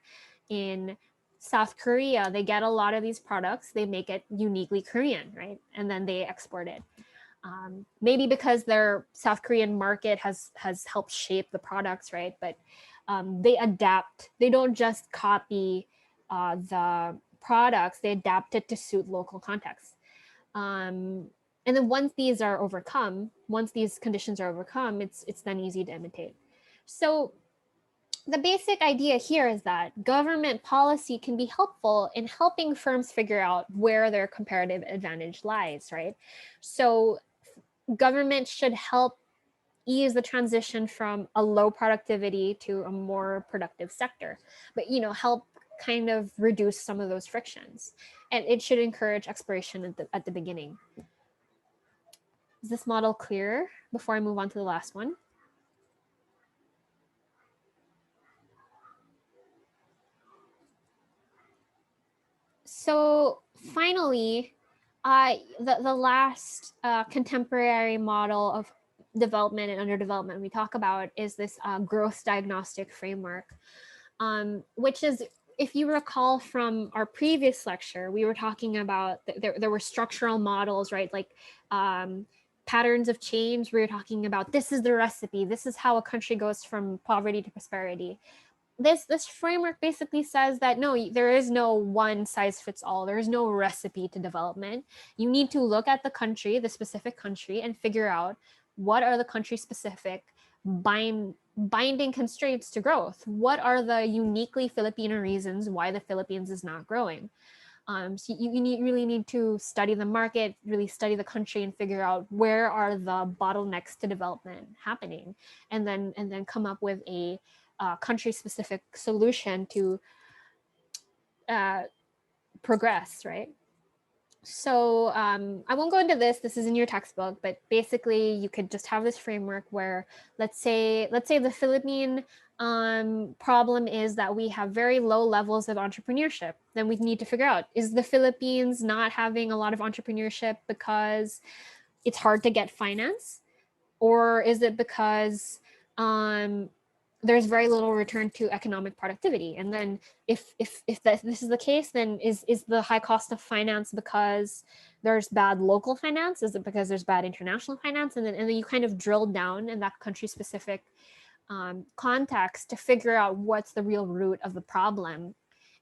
in South Korea, they get a lot of these products, they make it uniquely Korean, right? And then they export it. Maybe because their South Korean market has helped shape the products, right? But they adapt. They don't just copy the products; they adapt it to suit local contexts. And then once these conditions are overcome, it's then easy to imitate. So the basic idea here is that government policy can be helpful in helping firms figure out where their comparative advantage lies, right? So government should help ease the transition from a low productivity to a more productive sector, but help kind of reduce some of those frictions, and it should encourage exploration at the beginning. Is this model clear before I move on to the last one? So finally, the last contemporary model of development and underdevelopment we talk about is this growth diagnostic framework, which is, if you recall from our previous lecture, we were talking about there were structural models, right? Like patterns of change. We were talking about this is the recipe. This is how a country goes from poverty to prosperity. This framework basically says that no, there is no one size fits all. There is no recipe to development. You need to look at the specific country, and figure out what are the country specific binding constraints to growth. What are the uniquely Filipino reasons why the Philippines is not growing? So you really need to study the market, really study the country, and figure out where are the bottlenecks to development happening, and then come up with a country-specific solution to progress, right? So I won't go into this. This is in your textbook, but basically you could just have this framework where, let's say the Philippine problem is that we have very low levels of entrepreneurship. Then we need to figure out, is the Philippines not having a lot of entrepreneurship because it's hard to get finance, or is it because there's very little return to economic productivity? And then if this is the case, then is the high cost of finance because there's bad local finance? Is it because there's bad international finance? And then you kind of drill down in that country specific context to figure out what's the real root of the problem.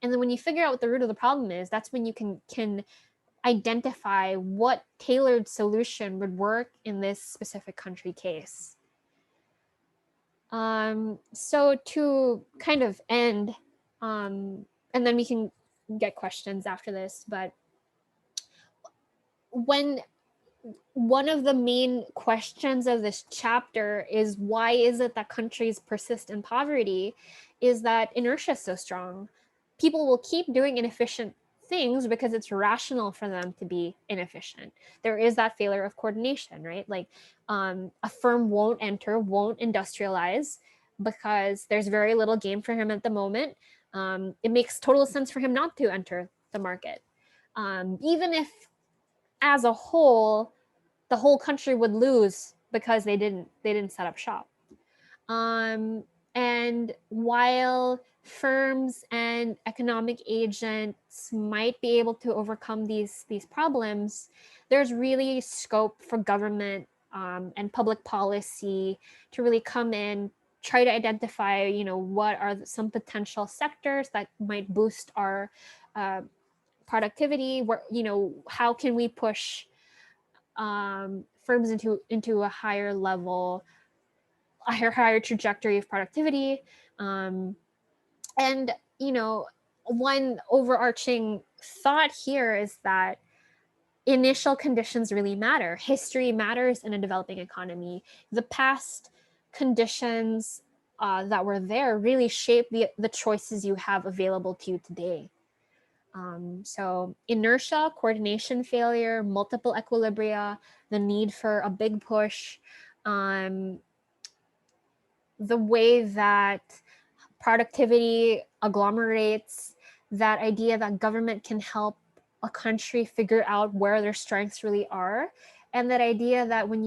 And then when you figure out what the root of the problem is, that's when you can identify what tailored solution would work in this specific country case. So to kind of end, and then we can get questions after this, but when one of the main questions of this chapter is, why is it that countries persist in poverty, is that inertia is so strong. People will keep doing inefficient things because it's rational for them to be inefficient. There is that failure of coordination, right? Like a firm won't industrialize because there's very little gain for him at the moment. It makes total sense for him not to enter the market. Even if as a whole, the whole country would lose because they didn't set up shop. And while firms and economic agents might be able to overcome these problems, there's really scope for government and public policy to really come in, try to identify, what are some potential sectors that might boost our productivity. Where, how can we push firms into a higher level, a higher trajectory of productivity. And one overarching thought here is that initial conditions really matter. History matters in a developing economy. The past conditions that were there really shape the choices you have available to you today. So inertia, coordination failure, multiple equilibria, the need for a big push, the way that productivity agglomerates, that idea that government can help a country figure out where their strengths really are, and that idea that when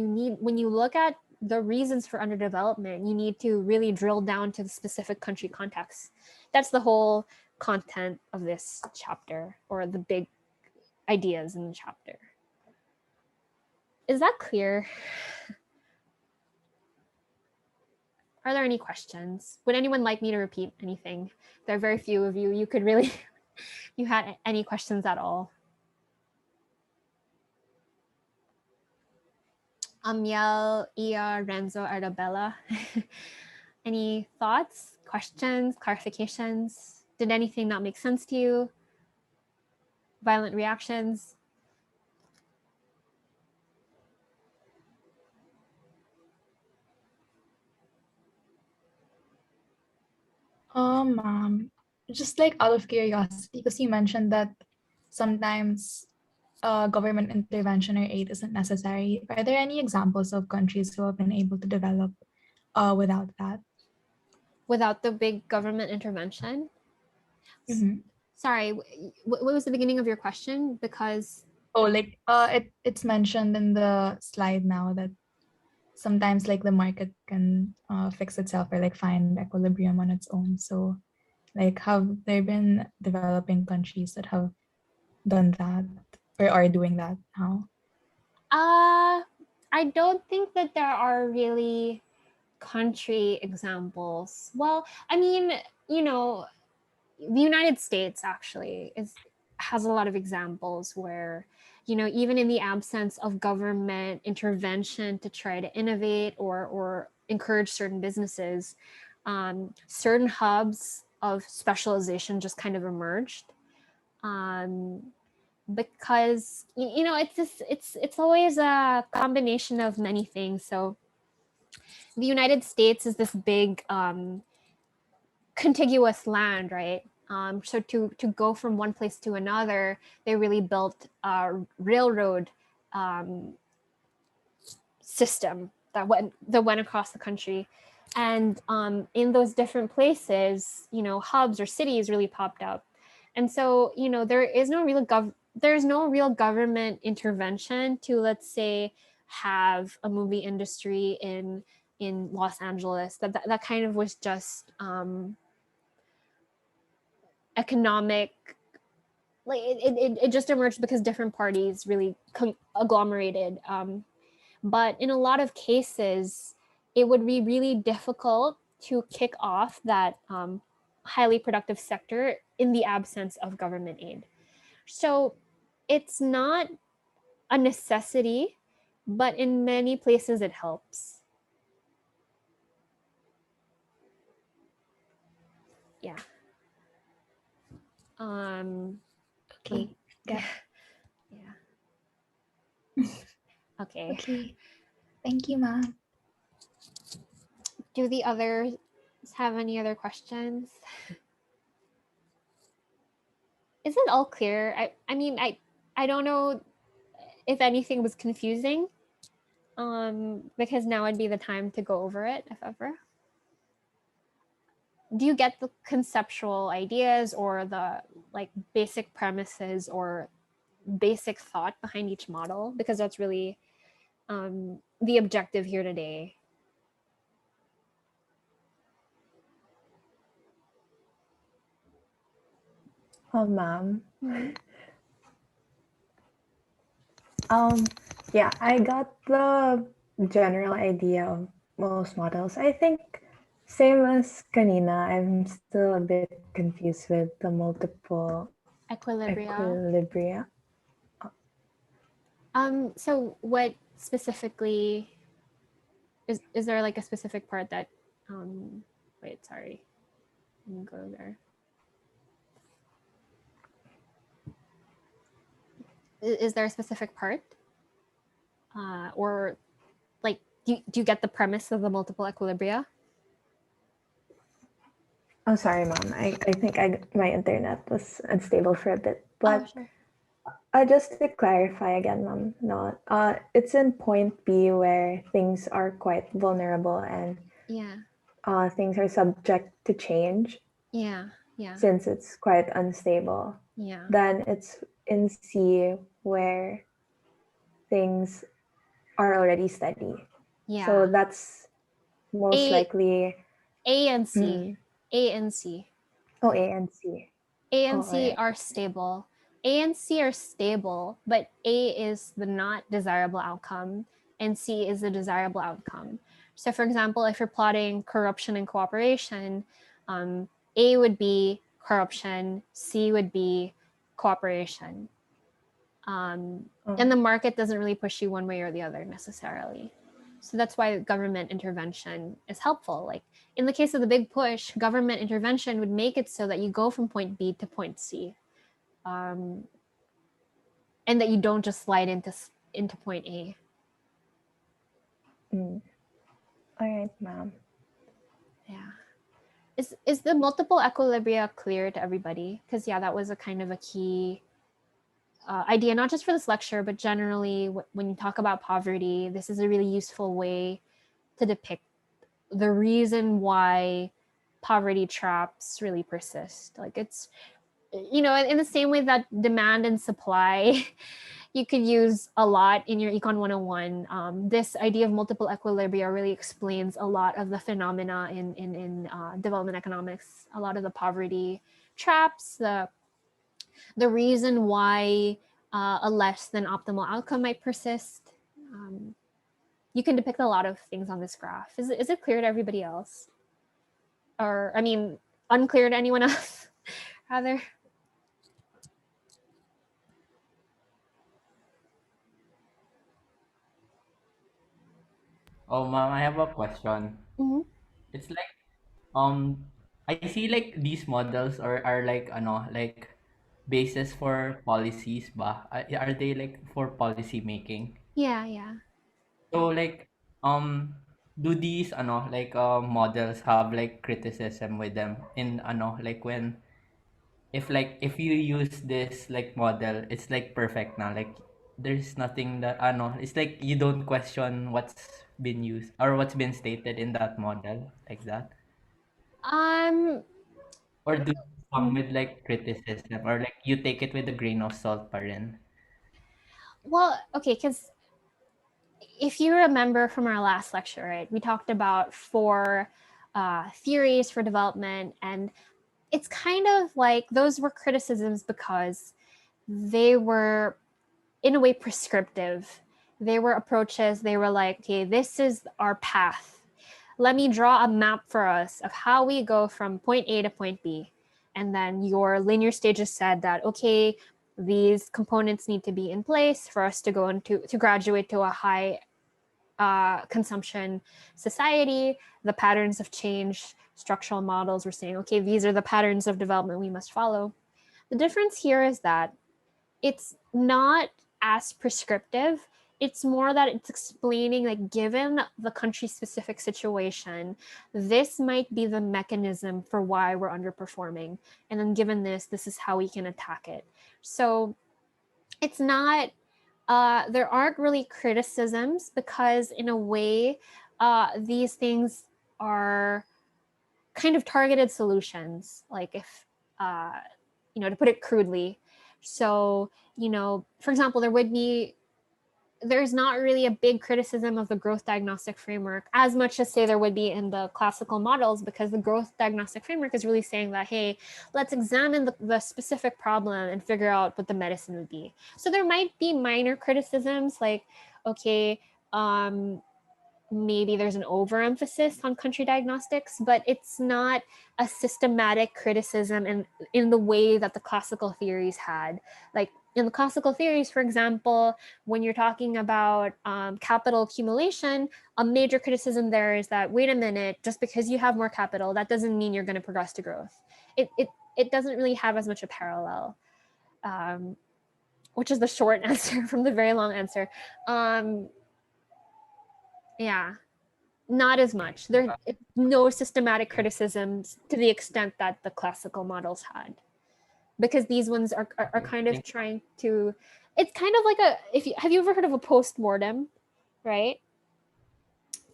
you look at the reasons for underdevelopment, you need to really drill down to the specific country context. That's the whole content of this chapter, or the big ideas in the chapter. Is that clear? Are there any questions? Would anyone like me to repeat anything? There are very few of you. You could really, you had any questions at all? Amiel, Ia, Renzo, Arabella. Any thoughts, questions, clarifications? Did anything not make sense to you? Violent reactions? Just like out of curiosity, because you mentioned that sometimes government intervention or aid isn't necessary. Are there any examples of countries who have been able to develop without that? Without the big government intervention? Mm-hmm. Sorry, what was the beginning of your question? Because it's mentioned in the slide now that sometimes like the market can fix itself or like find equilibrium on its own. So like have there been developing countries that have done that or are doing that now? I don't think that there are really country examples. Well, I mean, you know, the United States actually has a lot of examples where, you know, even in the absence of government intervention to try to innovate or encourage certain businesses, certain hubs of specialization just kind of emerged. Because you know, it's always a combination of many things. So the United States is this big contiguous land, right? So to go from one place to another, they really built a railroad system that went across the country, and in those different places, you know, hubs or cities really popped up, and so you know there's no real government intervention to, let's say, have a movie industry in Los Angeles. That kind of was just economic, like it just emerged because different parties really agglomerated, but in a lot of cases it would be really difficult to kick off that highly productive sector in the absence of government aid. So it's not a necessity, but in many places it helps. Yeah. Okay. Yeah. Okay. Okay. Thank you, ma'am. Do the others have any other questions? Is it all clear? I mean, I don't know if anything was confusing, because now would be the time to go over it, if ever. Do you get the conceptual ideas or the like basic premises or basic thought behind each model? Because that's really the objective here today. Oh, ma'am. Mm-hmm. Yeah, I got the general idea of most models. I think same as kanina, I'm still a bit confused with the multiple equilibria. So what specifically is there like a specific part that wait, sorry. Let me go there. Is there a specific part? Or like do you get the premise of the multiple equilibria? Oh, sorry, mom. I think my internet was unstable for a bit. But Sure. just to clarify again, mom, no, it's in point B where things are quite vulnerable and Yeah. things are subject to change. Yeah. Since it's quite unstable. Yeah. Then it's in C where things are already steady. Yeah. So that's most A likely A and C. mm, A and C. oh, A and C. A Oh, and C alright. are stable. A and C are stable, but A is the not desirable outcome and C is the desirable outcome. So, for example, if you're plotting corruption and cooperation, A would be corruption, C would be cooperation. And the market doesn't really push you one way or the other necessarily. So that's why government intervention is helpful. Like in the case of the big push, government intervention would make it so that you go from point B to point C, and that you don't just slide into point A. Mm. Alright, ma'am. Yeah. Is the multiple equilibria clear to everybody? Because yeah, that was a kind of a key idea, not just for this lecture, but generally when you talk about poverty, this is a really useful way to depict the reason why poverty traps really persist. Like it's, in the same way that demand and supply you could use a lot in your Econ 101. This idea of multiple equilibria really explains a lot of the phenomena in development economics, a lot of the poverty traps, the reason why a less than optimal outcome might persist. You can depict a lot of things on this graph. Is it clear to everybody else? Or, I mean, unclear to anyone else, rather? Oh, ma'am, I have a question. Mm-hmm. It's like um I see like these models are like like basis for policies ba? Are they like for policy making? Yeah. So like do these like models have like criticism with them in like when if you use this like model, it's like perfect now. Like there's nothing that it's like you don't question what's been used or what's been stated in that model like that. Um. Or do you come with like criticism or like you take it with a grain of salt pa rin? Well, okay, because if you remember from our last lecture, right, we talked about four theories for development, and it's kind of like those were criticisms because they were, in a way, prescriptive. They were approaches. They were like, okay, this is our path. Let me draw a map for us of how we go from point A to point B. And then your linear stages said that, okay, these components need to be in place for us to go into to graduate to a high consumption society. The patterns of change, structural models were saying, okay, these are the patterns of development we must follow. The difference here is that it's not as prescriptive. It's more that it's explaining, like, given the country specific situation, this might be the mechanism for why we're underperforming. And then given this is how we can attack it. So it's not, there aren't really criticisms because, in a way, these things are kind of targeted solutions. Like, if, to put it crudely. So, for example, there's not really a big criticism of the growth diagnostic framework as much as, say, there would be in the classical models, because the growth diagnostic framework is really saying that, hey, let's examine the specific problem and figure out what the medicine would be. So there might be minor criticisms like, okay, maybe there's an overemphasis on country diagnostics, but it's not a systematic criticism in the way that the classical theories had. Like in the classical theories, for example, when you're talking about capital accumulation, a major criticism there is that, wait a minute, just because you have more capital, that doesn't mean you're going to progress to growth. It doesn't really have as much a parallel, which is the short answer from the very long answer. Yeah. Not as much. There's no systematic criticisms to the extent that the classical models had, because these ones are kind of trying to. It's kind of like have you ever heard of a post-mortem, right?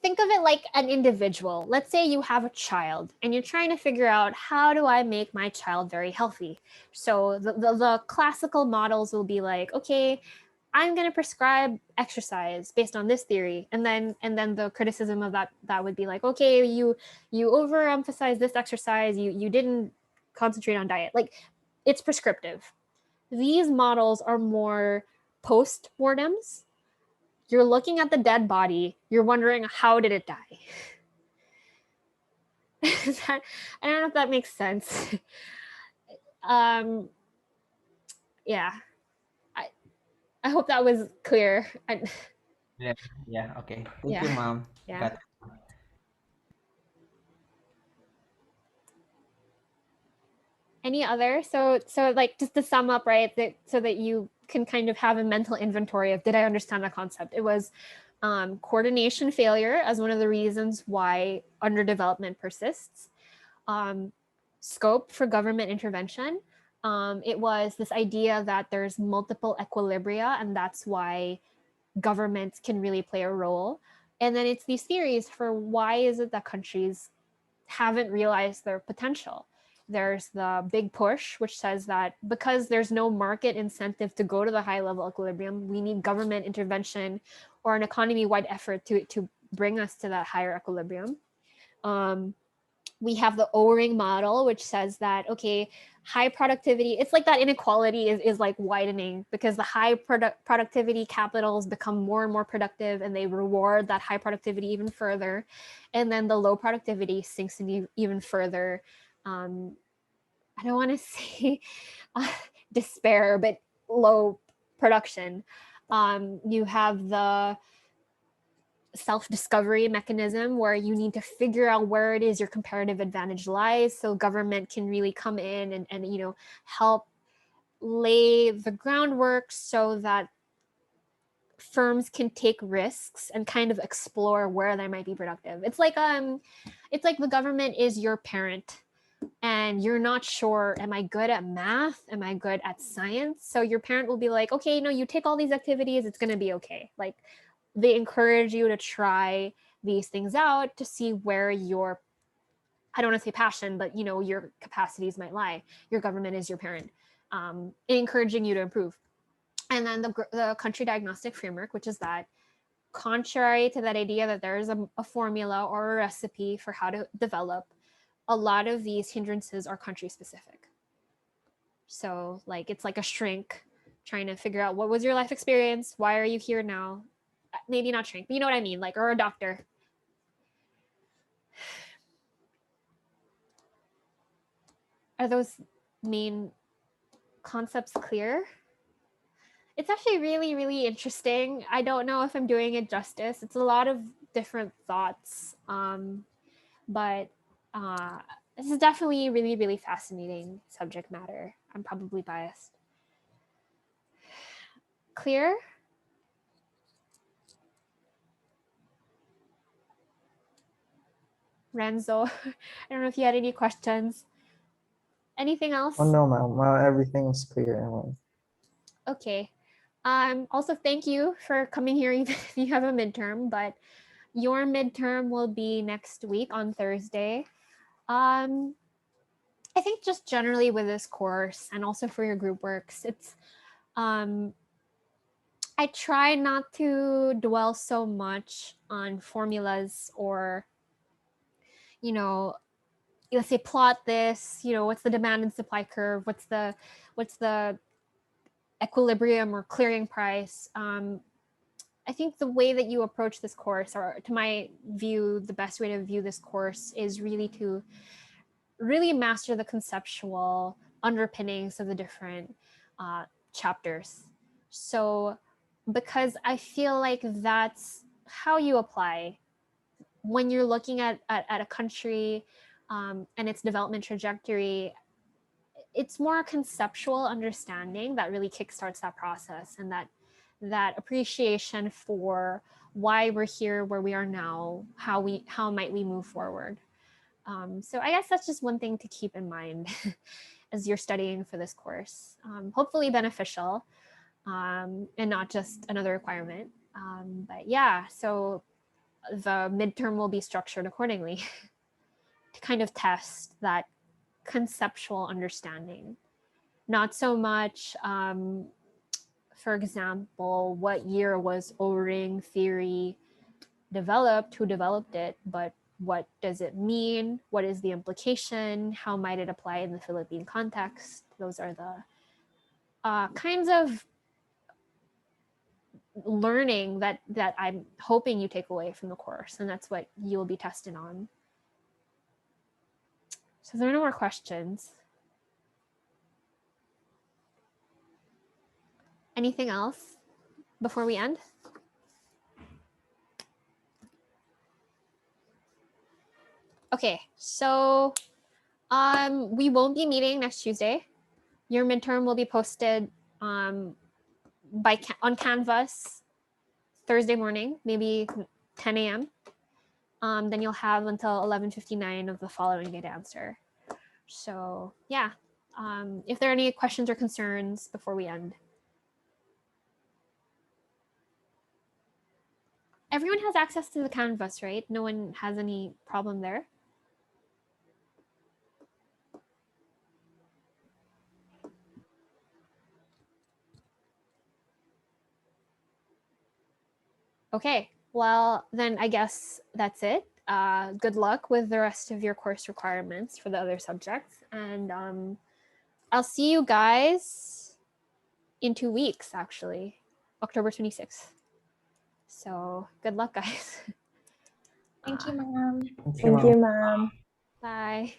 Think of it like an individual. Let's say you have a child and you're trying to figure out, how do I make my child very healthy? So the classical models will be like, okay, I'm going to prescribe exercise based on this theory, and then the criticism of that would be like, okay, you overemphasize this exercise, you didn't concentrate on diet. Like, it's prescriptive. These models are more post-mortems. You're looking at the dead body, you're wondering, how did it die? I don't know if that makes sense. Yeah, I hope that was clear. Yeah. Okay. Thank Yeah. you, ma'am. Yeah. Got Any other? So like, just to sum up, right? So that you can kind of have a mental inventory of, did I understand the concept? It was coordination failure as one of the reasons why underdevelopment persists. Scope for government intervention. It was this idea that there's multiple equilibria, and that's why governments can really play a role. And then it's these theories for why is it that countries haven't realized their potential. There's the big push, which says that because there's no market incentive to go to the high level equilibrium, we need government intervention or an economy wide effort to bring us to that higher equilibrium. We have the O-ring model, which says that, okay, high productivity, it's like that inequality is like widening, because the high productivity capitals become more and more productive, and they reward that high productivity even further. And then the low productivity sinks even further. I don't want to say despair, but low production. You have the self-discovery mechanism, where you need to figure out where it is your comparative advantage lies, so government can really come in and help lay the groundwork so that firms can take risks and kind of explore where they might be productive. It's like the government is your parent, and you're not sure, am I good at math, am I good at science? So your parent will be like, okay, no, you take all these activities, it's going to be okay. Like, they encourage you to try these things out to see where your, I don't want to say passion, but your capacities might lie. Your government is your parent, encouraging you to improve. And then the country diagnostic framework, which is that, contrary to that idea that there is a formula or a recipe for how to develop, a lot of these hindrances are country specific. So like, it's like a shrink trying to figure out, what was your life experience, why are you here now? Maybe not shrink, but you know what I mean, like, or a doctor. Are those main concepts clear? It's actually really, really interesting. I don't know if I'm doing it justice. It's a lot of different thoughts, but this is definitely really, really fascinating subject matter. I'm probably biased. Clear? Renzo, I don't know if you had any questions. Anything else? Oh no, ma'am. Everything's clear. Okay. Also, thank you for coming here, even if you have a midterm, but your midterm will be next week on Thursday. I think just generally with this course, and also for your group works, it's I try not to dwell so much on formulas, or let's say plot this, what's the demand and supply curve, what's the equilibrium or clearing price. I think the way that you approach this course, or to my view, the best way to view this course, is really to really master the conceptual underpinnings of the different chapters. So, because I feel like that's how you apply when you're looking at a country and its development trajectory. It's more conceptual understanding that really kickstarts that process, and that appreciation for why we're here, where we are now, how might we move forward. So I guess that's just one thing to keep in mind as you're studying for this course. Hopefully beneficial, and not just another requirement. But yeah, so the midterm will be structured accordingly to kind of test that conceptual understanding. Not so much for example, what year was O-ring theory developed, who developed it, but what does it mean? What is the implication? How might it apply in the Philippine context? Those are the kinds of learning that I'm hoping you take away from the course, and that's what you'll be tested on. So there are no more questions. Anything else before we end? Okay, so we won't be meeting next Tuesday. Your midterm will be posted on Canvas Thursday morning, maybe 10 a.m. Then you'll have until 11:59 of the following day to answer. So yeah, if there are any questions or concerns before we end. Everyone has access to the Canvas, right? No one has any problem there? Okay, well, then I guess that's it. Good luck with the rest of your course requirements for the other subjects. And I'll see you guys in 2 weeks, actually, October 26th. So good luck, guys. Thank you, ma'am. Thank you, Thank ma'am. you, ma'am. Bye.